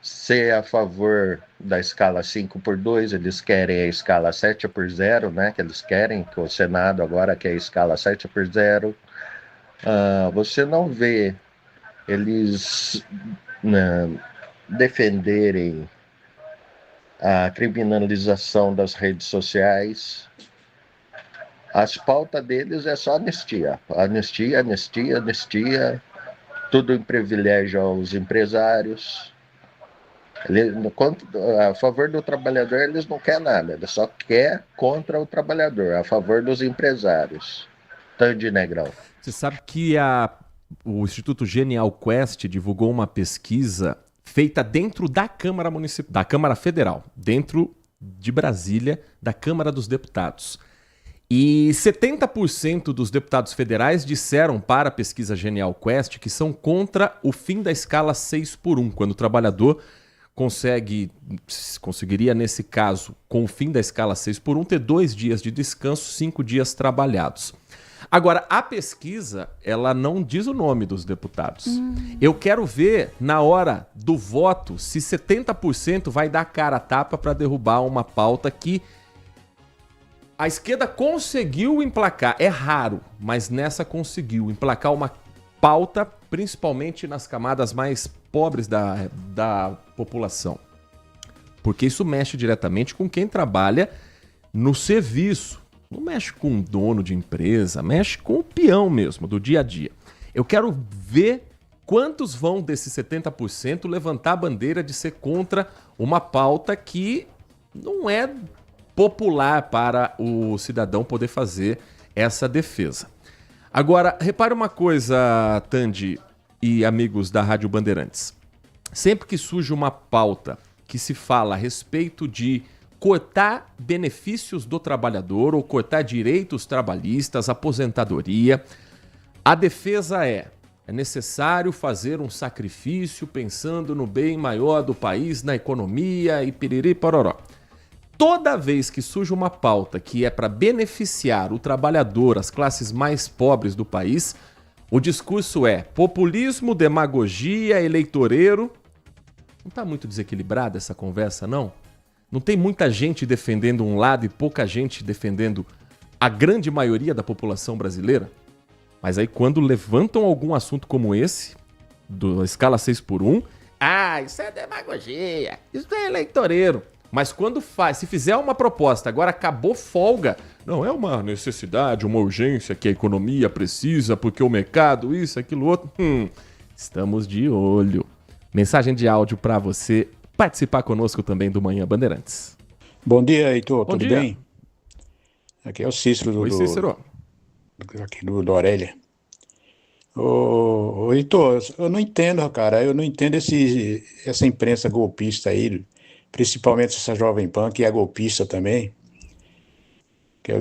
ser a favor da escala 5x2, eles querem a escala 7x0, né? Que eles querem, que o Senado agora quer a escala 7x0. Você não vê eles defenderem a criminalização das redes sociais. As pautas deles é só anistia. Anistia, anistia, anistia. Tudo em privilégio aos empresários. A favor do trabalhador eles não querem nada, eles só querem contra o trabalhador, a favor dos empresários. Tandy Negrão. Você sabe que o Instituto Genial Quest divulgou uma pesquisa feita dentro da Câmara Municipal, da Câmara Federal, dentro de Brasília, da Câmara dos Deputados. E 70% dos deputados federais disseram para a pesquisa Genial Quest que são contra o fim da escala 6x1, quando o trabalhador conseguiria, nesse caso, com o fim da escala 6x1, ter 2 dias de descanso, 5 dias trabalhados. Agora, a pesquisa, ela não diz o nome dos deputados. Eu quero ver, na hora do voto, se 70% vai dar cara a tapa para derrubar uma pauta que a esquerda conseguiu emplacar. É raro, mas nessa conseguiu emplacar uma pauta, principalmente nas camadas mais pobres da população. Porque isso mexe diretamente com quem trabalha no serviço. Não mexe com o dono de empresa, mexe com o peão mesmo, do dia a dia. Eu quero ver quantos vão desses 70% levantar a bandeira de ser contra uma pauta que não é popular para o cidadão poder fazer essa defesa. Agora, repare uma coisa, Tandy e amigos da Rádio Bandeirantes. Sempre que surge uma pauta que se fala a respeito de cortar benefícios do trabalhador ou cortar direitos trabalhistas, aposentadoria, a defesa é necessário fazer um sacrifício pensando no bem maior do país, na economia e piriri pororó. Toda vez que surge uma pauta que é para beneficiar o trabalhador, as classes mais pobres do país, o discurso é populismo, demagogia, eleitoreiro. Não está muito desequilibrada essa conversa, não? Não tem muita gente defendendo um lado e pouca gente defendendo a grande maioria da população brasileira? Mas aí quando levantam algum assunto como esse, da escala 6x1, isso é demagogia, isso é eleitoreiro. Mas quando se fizer uma proposta, agora acabou folga, não é uma necessidade, uma urgência que a economia precisa, porque o mercado, isso, aquilo, outro, estamos de olho. Mensagem de áudio para você participar conosco também do Manhã Bandeirantes. Bom dia, Heitor, tudo bem? Aqui é o Cícero Oi, Cícero. Aqui do Aurélia. Ô, Heitor, eu não entendo, cara, eu não entendo essa imprensa golpista aí, principalmente essa Jovem Pan, que é golpista também, que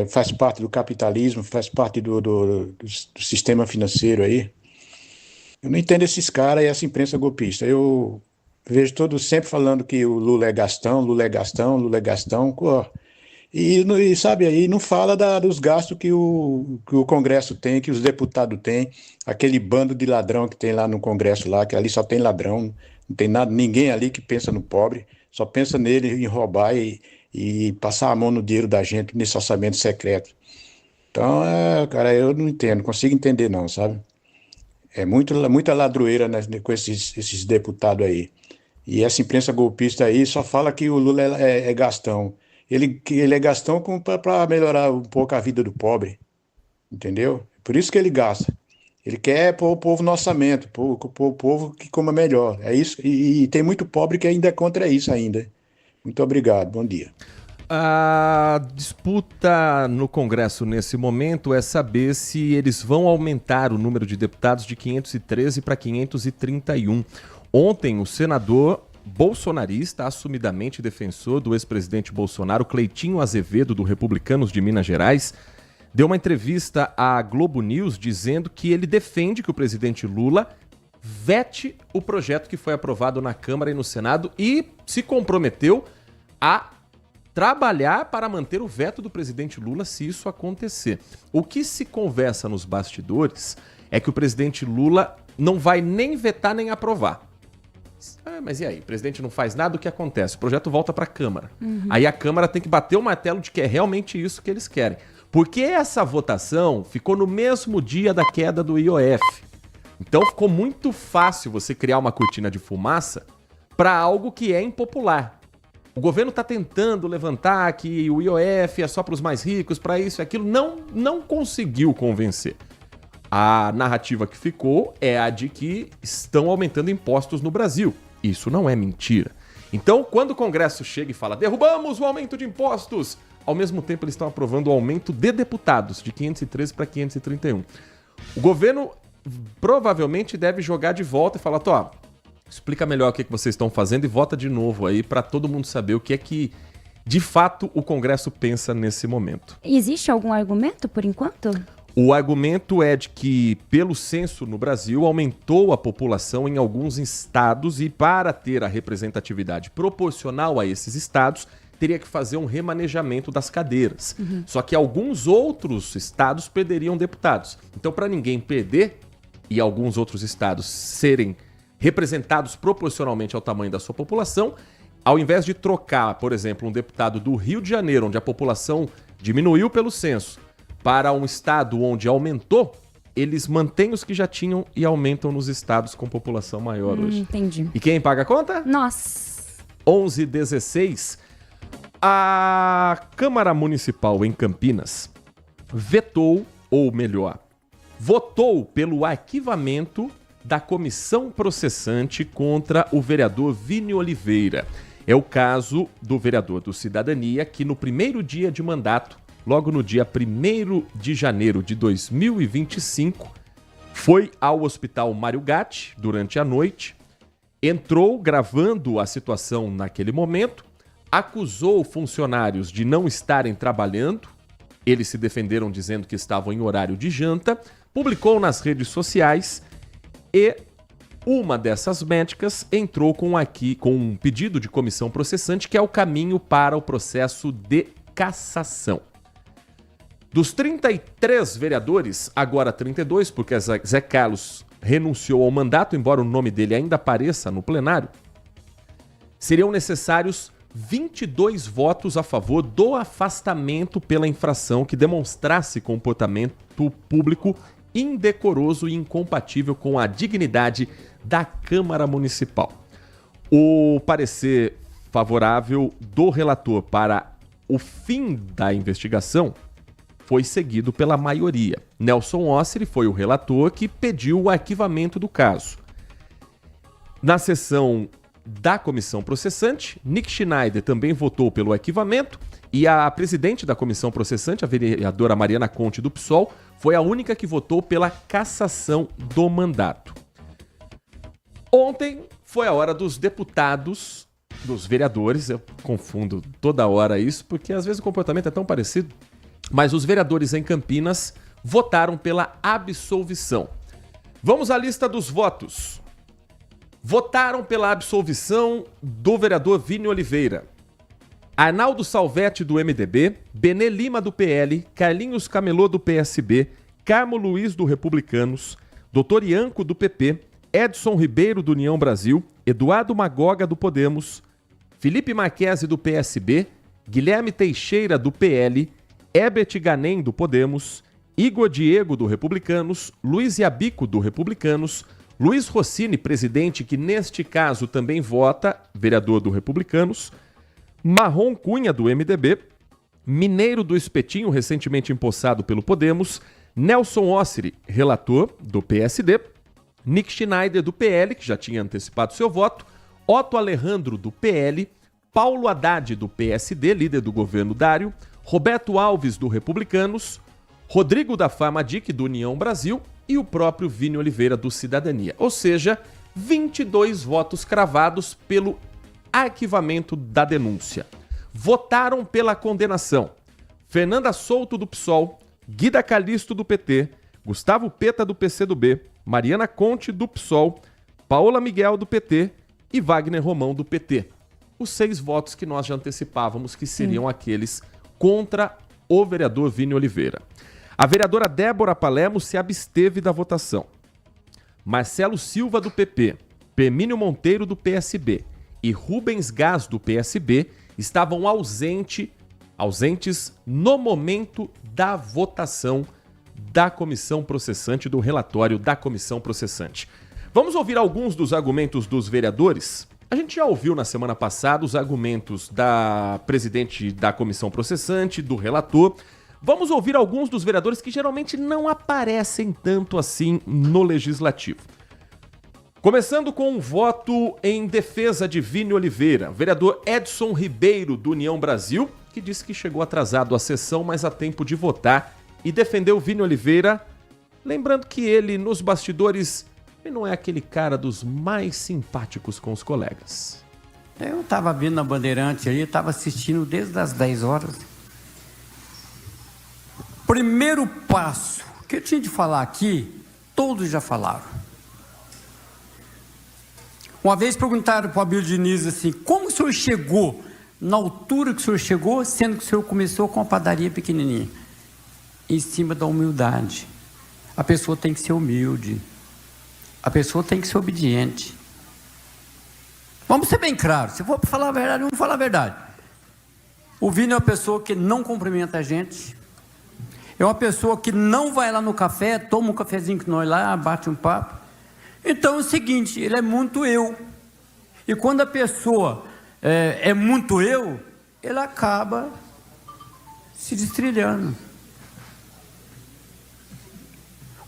faz parte do capitalismo, faz parte do sistema financeiro aí. Eu não entendo esses caras e essa imprensa golpista. Eu vejo todos sempre falando que o Lula é Gastão, Lula é Gastão, Lula é Gastão. E sabe, aí não fala dos gastos que o Congresso tem, que os deputados têm, aquele bando de ladrão que tem lá no Congresso, lá, que ali só tem ladrão, não tem ninguém ali que pensa no pobre, só pensa nele em roubar e passar a mão no dinheiro da gente nesse orçamento secreto. Então, cara, eu não entendo, não consigo entender não, sabe? É muita ladroeira, né, com esses deputados aí. E essa imprensa golpista aí só fala que o Lula é Gastão. Ele é Gastão para melhorar um pouco a vida do pobre, entendeu? Por isso que ele gasta. Ele quer pôr o povo no orçamento, pôr o povo que coma melhor. É isso. E tem muito pobre que ainda é contra isso ainda. Muito obrigado, bom dia. A disputa no Congresso nesse momento é saber se eles vão aumentar o número de deputados de 513 para 531. Ontem, o senador bolsonarista, assumidamente defensor do ex-presidente Bolsonaro, Cleitinho Azevedo, do Republicanos de Minas Gerais, deu uma entrevista à Globo News dizendo que ele defende que o presidente Lula vete o projeto que foi aprovado na Câmara e no Senado e se comprometeu a trabalhar para manter o veto do presidente Lula se isso acontecer. O que se conversa nos bastidores é que o presidente Lula não vai nem vetar nem aprovar. Mas e aí? O presidente não faz nada, o que acontece? O projeto volta para a Câmara. Aí a Câmara tem que bater o martelo de que é realmente isso que eles querem. Porque essa votação ficou no mesmo dia da queda do IOF. Então ficou muito fácil você criar uma cortina de fumaça para algo que é impopular. O governo está tentando levantar que o IOF é só para os mais ricos, para isso e aquilo. Não conseguiu convencer. A narrativa que ficou é a de que estão aumentando impostos no Brasil. Isso não é mentira. Então, quando o Congresso chega e fala derrubamos o aumento de impostos, ao mesmo tempo eles estão aprovando o aumento de deputados, de 513 para 531. O governo provavelmente deve jogar de volta e falar, explica melhor o que vocês estão fazendo e vota de novo aí para todo mundo saber o que é que, de fato, o Congresso pensa nesse momento. Existe algum argumento, por enquanto? O argumento é de que, pelo censo no Brasil, aumentou a população em alguns estados e, para ter a representatividade proporcional a esses estados, teria que fazer um remanejamento das cadeiras. Só que alguns outros estados perderiam deputados. Então, para ninguém perder e alguns outros estados serem representados proporcionalmente ao tamanho da sua população, ao invés de trocar, por exemplo, um deputado do Rio de Janeiro, onde a população diminuiu pelo censo, para um estado onde aumentou, eles mantêm os que já tinham e aumentam nos estados com população maior hoje. Entendi. E quem paga a conta? Nós. 11h16. A Câmara Municipal em Campinas vetou, ou melhor, votou pelo arquivamento da comissão processante contra o vereador Vini Oliveira. É o caso do vereador do Cidadania que no primeiro dia de mandato, logo no dia 1º de janeiro de 2025, foi ao Hospital Mário Gatti durante a noite, entrou gravando a situação naquele momento, acusou funcionários de não estarem trabalhando, eles se defenderam dizendo que estavam em horário de janta, publicou nas redes sociais e Uma dessas médicas entrou com um pedido de comissão processante, que é o caminho para o processo de cassação. Dos 33 vereadores, agora 32, porque Zé Carlos renunciou ao mandato, embora o nome dele ainda apareça no plenário, seriam necessários 22 votos a favor do afastamento pela infração que demonstrasse comportamento público indecoroso e incompatível com a dignidade da Câmara Municipal. O parecer favorável do relator para o fim da investigação foi seguido pela maioria. Nelson Osseri foi o relator que pediu o arquivamento do caso. Na sessão da comissão processante, Nick Schneider também votou pelo arquivamento e a presidente da comissão processante, a vereadora Mariana Conte do PSOL, foi a única que votou pela cassação do mandato. Ontem foi a hora dos deputados, dos vereadores, eu confundo toda hora isso, porque às vezes o comportamento é tão parecido, mas os vereadores em Campinas votaram pela absolvição. Vamos à lista dos votos. Votaram pela absolvição do vereador Vini Oliveira, Arnaldo Salvetti, do MDB, Benê Lima, do PL, Carlinhos Camelô, do PSB, Carmo Luiz, do Republicanos, Dr. Ianco, do PP, Edson Ribeiro, do União Brasil, Eduardo Magoga, do Podemos, Felipe Marquesi, do PSB, Guilherme Teixeira, do PL, Herbert Ganem, do Podemos, Igor Diego, do Republicanos, Luiz Iabico, do Republicanos, Luiz Rossini, presidente, que neste caso também vota, vereador do Republicanos, Marrom Cunha, do MDB, Mineiro do Espetinho, recentemente empossado pelo Podemos, Nelson Osseri, relator do PSD, Nick Schneider, do PL, que já tinha antecipado seu voto, Otto Alejandro, do PL, Paulo Haddad, do PSD, líder do governo Dário, Roberto Alves, do Republicanos, Rodrigo da Farmadic, do União Brasil, e o próprio Vini Oliveira, do Cidadania. Ou seja, 22 votos cravados pelo arquivamento da denúncia. Votaram pela condenação Fernanda Souto, do PSOL, Guida Calisto, do PT, Gustavo Peta, do PCdoB, Mariana Conte, do PSOL, Paola Miguel, do PT e Wagner Romão, do PT. Os 6 votos que nós já antecipávamos que seriam aqueles contra o vereador Vini Oliveira. A vereadora Débora Palermo se absteve da votação. Marcelo Silva, do PP, Permínio Monteiro, do PSB e Rubens Gás, do PSB, estavam ausentes no momento da votação da comissão processante, do relatório da comissão processante. Vamos ouvir alguns dos argumentos dos vereadores? A gente já ouviu na semana passada os argumentos da presidente da comissão processante, do relator. Vamos ouvir alguns dos vereadores que geralmente não aparecem tanto assim no Legislativo. Começando com um voto em defesa de Vini Oliveira, vereador Edson Ribeiro, do União Brasil, que disse que chegou atrasado à sessão, mas a tempo de votar, e defendeu Vini Oliveira, lembrando que ele, nos bastidores, ele não é aquele cara dos mais simpáticos com os colegas. Eu estava vindo na Bandeirante aí, estava assistindo desde as 10 horas. Primeiro passo que eu tinha de falar aqui, todos já falaram. Uma vez perguntaram para o Abílio Diniz assim, como o senhor chegou na altura que o senhor chegou, sendo que o senhor começou com uma padaria pequenininha? Em cima da humildade. A pessoa tem que ser humilde. A pessoa tem que ser obediente. Vamos ser bem claros, se for para falar a verdade, vamos falar a verdade. O Vini é uma pessoa que não cumprimenta a gente. É uma pessoa que não vai lá no café, toma um cafezinho com nós lá, bate um papo. Então é o seguinte, ele é muito eu. E quando a pessoa é muito eu, ele acaba se destrilhando.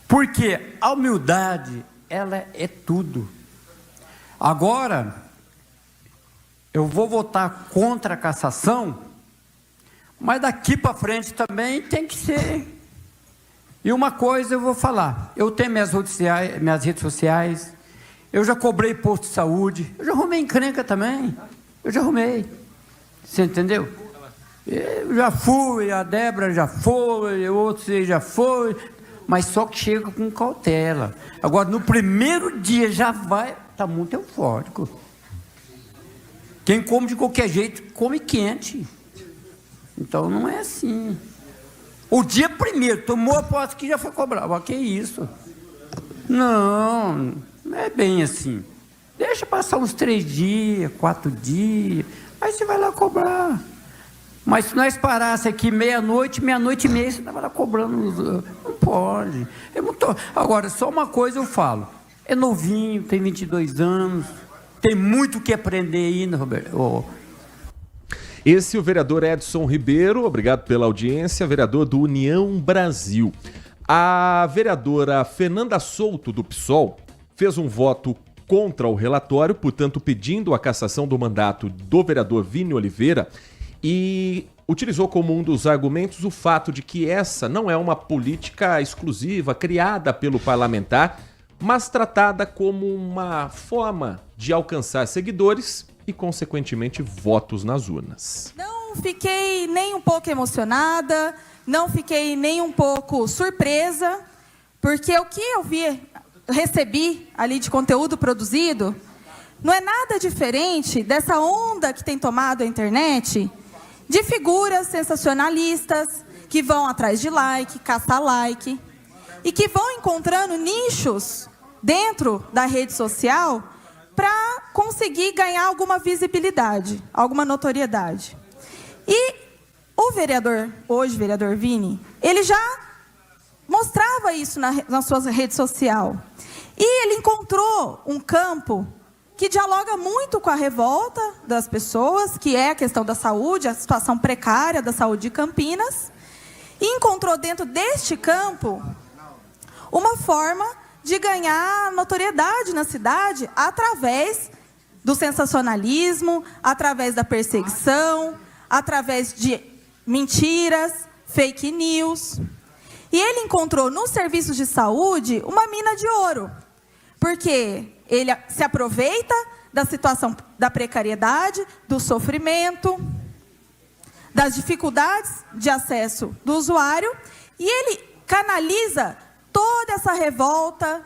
Porque a humildade, ela é tudo. Agora, eu vou votar contra a cassação, mas daqui para frente também tem que ser. E uma coisa eu vou falar, eu tenho minhas redes sociais, eu já cobrei posto de saúde, eu já arrumei encrenca também, eu já arrumei, você entendeu? Eu já fui, a Débora já foi, outros já foi, mas só que chega com cautela. Agora, no primeiro dia já vai, tá muito eufórico. Quem come de qualquer jeito, come quente. Então, não é assim. O dia primeiro, tomou a posse que já foi cobrado. Mas que isso? Não é bem assim. Deixa passar uns 3 dias, 4 dias, aí você vai lá cobrar. Mas se nós parasse aqui meia-noite e meia, você estava lá cobrando. Não pode. Agora, só uma coisa eu falo. É novinho, tem 22 anos, tem muito o que aprender ainda, Roberto. Esse é o vereador Edson Ribeiro, obrigado pela audiência, vereador do União Brasil. A vereadora Fernanda Souto, do PSOL, fez um voto contra o relatório, portanto pedindo a cassação do mandato do vereador Vini Oliveira, e utilizou como um dos argumentos o fato de que essa não é uma política exclusiva criada pelo parlamentar, mas tratada como uma forma de alcançar seguidores e, consequentemente, votos nas urnas. Não fiquei nem um pouco emocionada, não fiquei nem um pouco surpresa, porque o que eu recebi ali de conteúdo produzido não é nada diferente dessa onda que tem tomado a internet de figuras sensacionalistas que vão atrás de like, caçar like, e que vão encontrando nichos dentro da rede social para conseguir ganhar alguma visibilidade, alguma notoriedade. E o vereador, hoje vereador Vini, ele já mostrava isso na sua rede social. E ele encontrou um campo que dialoga muito com a revolta das pessoas, que é a questão da saúde, a situação precária da saúde de Campinas, e encontrou dentro deste campo uma forma de ganhar notoriedade na cidade através do sensacionalismo, através da perseguição, através de mentiras, fake news. E ele encontrou nos serviços de saúde uma mina de ouro, porque ele se aproveita da situação da precariedade, do sofrimento, das dificuldades de acesso do usuário, e ele canaliza toda essa revolta,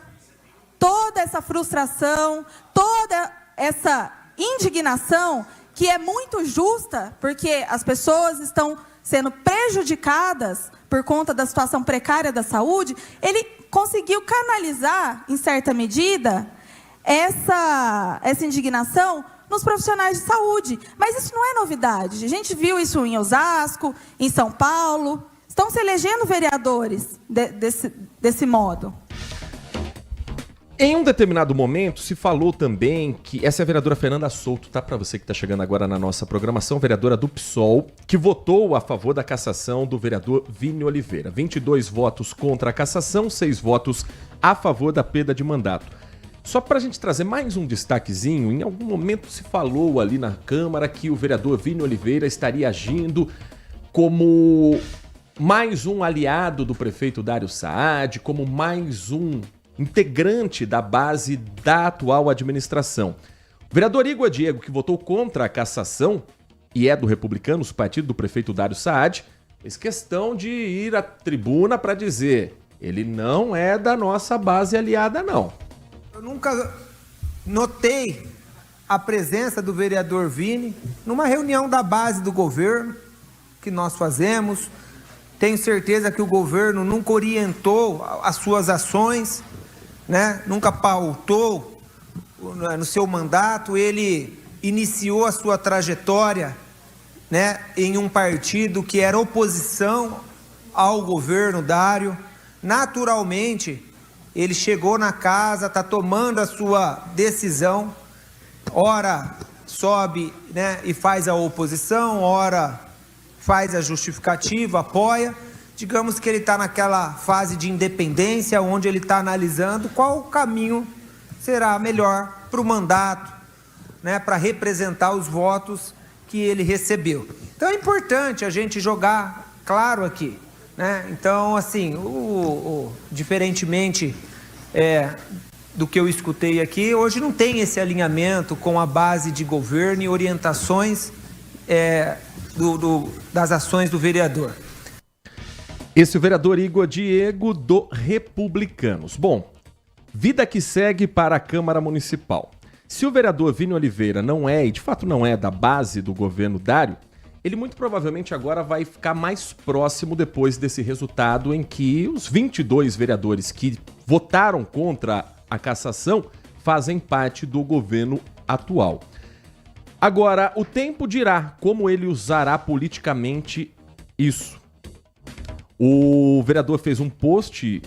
toda essa frustração, toda essa indignação, que é muito justa, porque as pessoas estão sendo prejudicadas por conta da situação precária da saúde. Ele conseguiu canalizar, em certa medida, essa indignação nos profissionais de saúde. Mas isso não é novidade. A gente viu isso em Osasco, em São Paulo. Estão se elegendo vereadores desse modo. Em um determinado momento, se falou também que essa é a vereadora Fernanda Souto, tá? Para você que está chegando agora na nossa programação, vereadora do PSOL, que votou a favor da cassação do vereador Vini Oliveira. 22 votos contra a cassação, 6 votos a favor da perda de mandato. Só para a gente trazer mais um destaquezinho, em algum momento se falou ali na Câmara que o vereador Vini Oliveira estaria agindo como mais um aliado do prefeito Dário Saad, como mais um integrante da base da atual administração. O vereador Igor Diego, que votou contra a cassação e é do Republicanos, partido do prefeito Dário Saad, fez questão de ir à tribuna para dizer: ele não é da nossa base aliada, não. Eu nunca notei a presença do vereador Vini numa reunião da base do governo que nós fazemos. Tenho certeza que o governo nunca orientou as suas ações, né? Nunca pautou no seu mandato. Ele iniciou a sua trajetória, né, em um partido que era oposição ao governo Dário. Naturalmente, ele chegou na casa, está tomando a sua decisão, ora sobe, né, e faz a oposição, ora faz a justificativa, apoia. Digamos que ele está naquela fase de independência, onde ele está analisando qual o caminho será melhor para o mandato, né, para representar os votos que ele recebeu. Então é importante a gente jogar claro aqui, né? Então, assim, diferentemente do que eu escutei aqui, hoje não tem esse alinhamento com a base de governo e orientações das ações do vereador. Esse é o vereador Igor Diego do Republicanos. Bom, vida que segue para a Câmara Municipal. Se o vereador Vini Oliveira não é, e de fato não é, da base do governo Dário, ele muito provavelmente agora vai ficar mais próximo depois desse resultado em que os 22 vereadores que votaram contra a cassação fazem parte do governo atual. Agora, o tempo dirá como ele usará politicamente isso. O vereador fez um post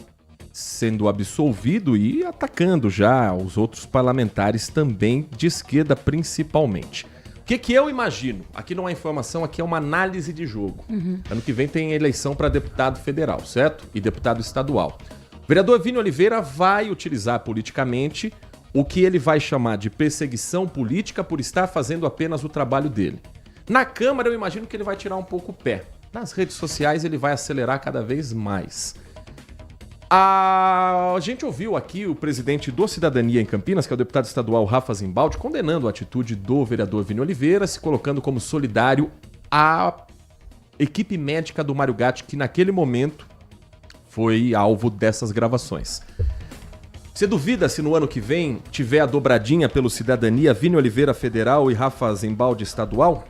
sendo absolvido e atacando já os outros parlamentares também, de esquerda principalmente. O que eu imagino? Aqui não há informação, aqui é uma análise de jogo. Ano que vem tem eleição para deputado federal, certo? E deputado estadual. O vereador Vini Oliveira vai utilizar politicamente o que ele vai chamar de perseguição política por estar fazendo apenas o trabalho dele. Na Câmara eu imagino que ele vai tirar um pouco o pé. Nas redes sociais ele vai acelerar cada vez mais. A gente ouviu aqui o presidente do Cidadania em Campinas, que é o deputado estadual Rafa Zimbaldi, condenando a atitude do vereador Vini Oliveira, se colocando como solidário à equipe médica do Mário Gatti, que naquele momento foi alvo dessas gravações. Você duvida se no ano que vem tiver a dobradinha pelo Cidadania, Vini Oliveira federal e Rafa Zimbaldi estadual?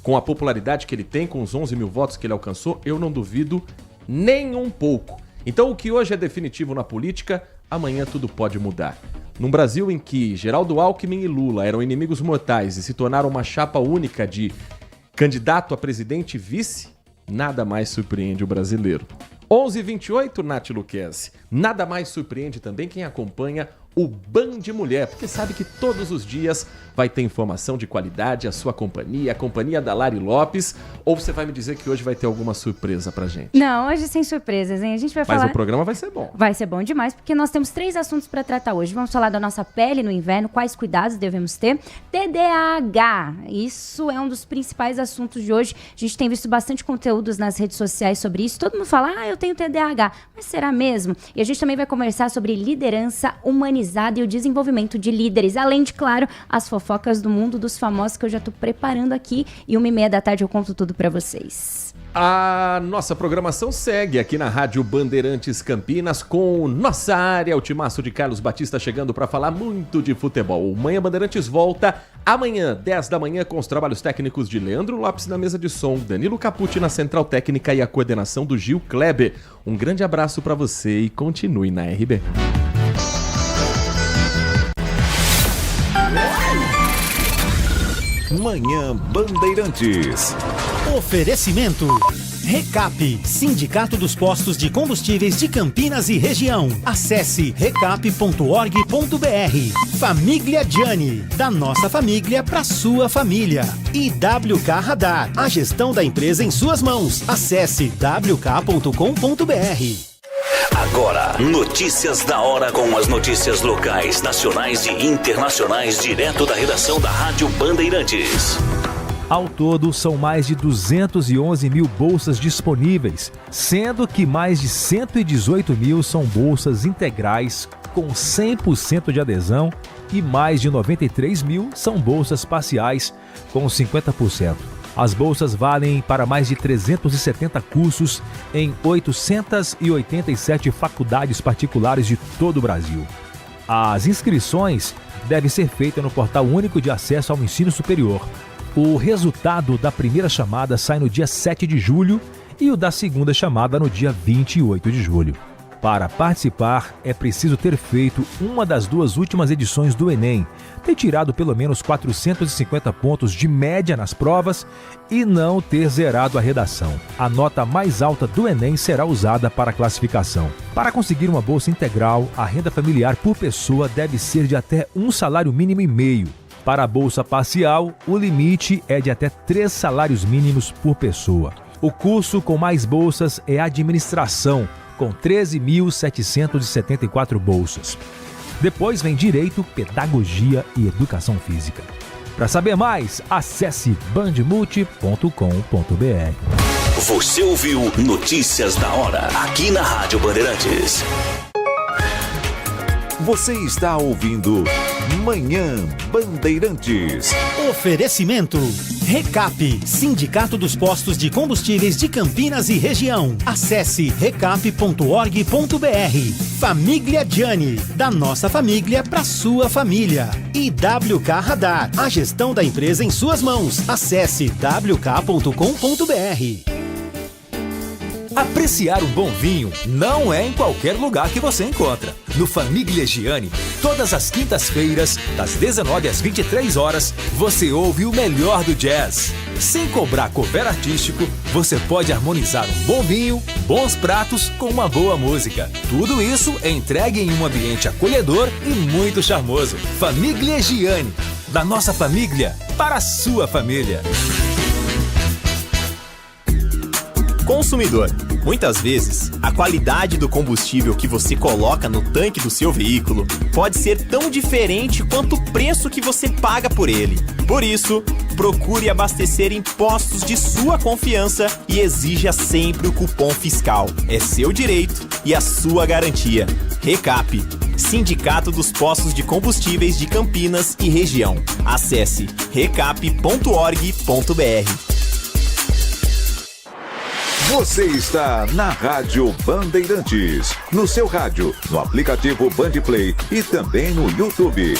Com a popularidade que ele tem, com os 11 mil votos que ele alcançou, eu não duvido nem um pouco. Então o que hoje é definitivo na política, amanhã tudo pode mudar. Num Brasil em que Geraldo Alckmin e Lula eram inimigos mortais e se tornaram uma chapa única de candidato a presidente e vice, nada mais surpreende o brasileiro. 11h28, Nath Luquezzi. Nada mais surpreende também quem acompanha o Band Mulher, porque sabe que todos os dias vai ter informação de qualidade, a sua companhia, a companhia da Lari Lopes, ou você vai me dizer que hoje vai ter alguma surpresa pra gente? Não, hoje sem surpresas, hein? A gente vai falar... Mas o programa vai ser bom. Vai ser bom demais, porque nós temos 3 assuntos para tratar hoje. Vamos falar da nossa pele no inverno, quais cuidados devemos ter. TDAH, isso é um dos principais assuntos de hoje. A gente tem visto bastante conteúdos nas redes sociais sobre isso. Todo mundo fala, eu tenho TDAH. Mas será mesmo? E a gente também vai conversar sobre liderança humanizada e o desenvolvimento de líderes. Além de, claro, as fofocas do mundo dos famosos que eu já tô preparando aqui. E 1h30 da tarde eu conto tudo para vocês. A nossa programação segue aqui na Rádio Bandeirantes Campinas com Nossa Área, o timaço de Carlos Batista chegando para falar muito de futebol. O Manhã Bandeirantes volta amanhã, 10 da manhã, com os trabalhos técnicos de Leandro Lopes na mesa de som, Danilo Capucci na central técnica e a coordenação do Gil Kleber. Um grande abraço para você e continue na RB. Manhã Bandeirantes. Oferecimento. Recap, Sindicato dos Postos de Combustíveis de Campinas e Região. Acesse recap.org.br. Família Gianni, da nossa família para sua família. E WK Radar, a gestão da empresa em suas mãos. Acesse wk.com.br. Agora, notícias da hora com as notícias locais, nacionais e internacionais, direto da redação da Rádio Bandeirantes. Ao todo, são mais de 211 mil bolsas disponíveis, sendo que mais de 118 mil são bolsas integrais com 100% de adesão e mais de 93 mil são bolsas parciais com 50%. As bolsas valem para mais de 370 cursos em 887 faculdades particulares de todo o Brasil. As inscrições devem ser feitas no Portal Único de Acesso ao Ensino Superior. O resultado da primeira chamada sai no dia 7 de julho e o da segunda chamada no dia 28 de julho. Para participar, é preciso ter feito uma das 2 últimas edições do Enem, ter tirado pelo menos 450 pontos de média nas provas e não ter zerado a redação. A nota mais alta do Enem será usada para a classificação. Para conseguir uma bolsa integral, a renda familiar por pessoa deve ser de até 1,5 salário mínimo. Para a bolsa parcial, o limite é de até 3 salários mínimos por pessoa. O curso com mais bolsas é Administração, com 13.774 bolsas. Depois vem Direito, Pedagogia e Educação Física. Para saber mais, acesse bandmulti.com.br. Você ouviu Notícias da Hora, aqui na Rádio Bandeirantes. Você está ouvindo Manhã Bandeirantes. Oferecimento. Recap, Sindicato dos Postos de Combustíveis de Campinas e Região. Acesse recap.org.br. Família Gianni, da nossa família para sua família. E WK Radar, a gestão da empresa em suas mãos. Acesse wk.com.br. Apreciar um bom vinho não é em qualquer lugar que você encontra. No Família Gianni, todas as quintas-feiras, das 19 às 23 horas, você ouve o melhor do jazz. Sem cobrar cover artístico, você pode harmonizar um bom vinho, bons pratos com uma boa música. Tudo isso é entregue em um ambiente acolhedor e muito charmoso. Família Gianni, da nossa família para a sua família. Consumidor. Muitas vezes, a qualidade do combustível que você coloca no tanque do seu veículo pode ser tão diferente quanto o preço que você paga por ele. Por isso, procure abastecer em postos de sua confiança e exija sempre o cupom fiscal. É seu direito e a sua garantia. Recap, Sindicato dos Postos de Combustíveis de Campinas e Região. Acesse recap.org.br. Você está na Rádio Bandeirantes, no seu rádio, no aplicativo Bandplay e também no YouTube.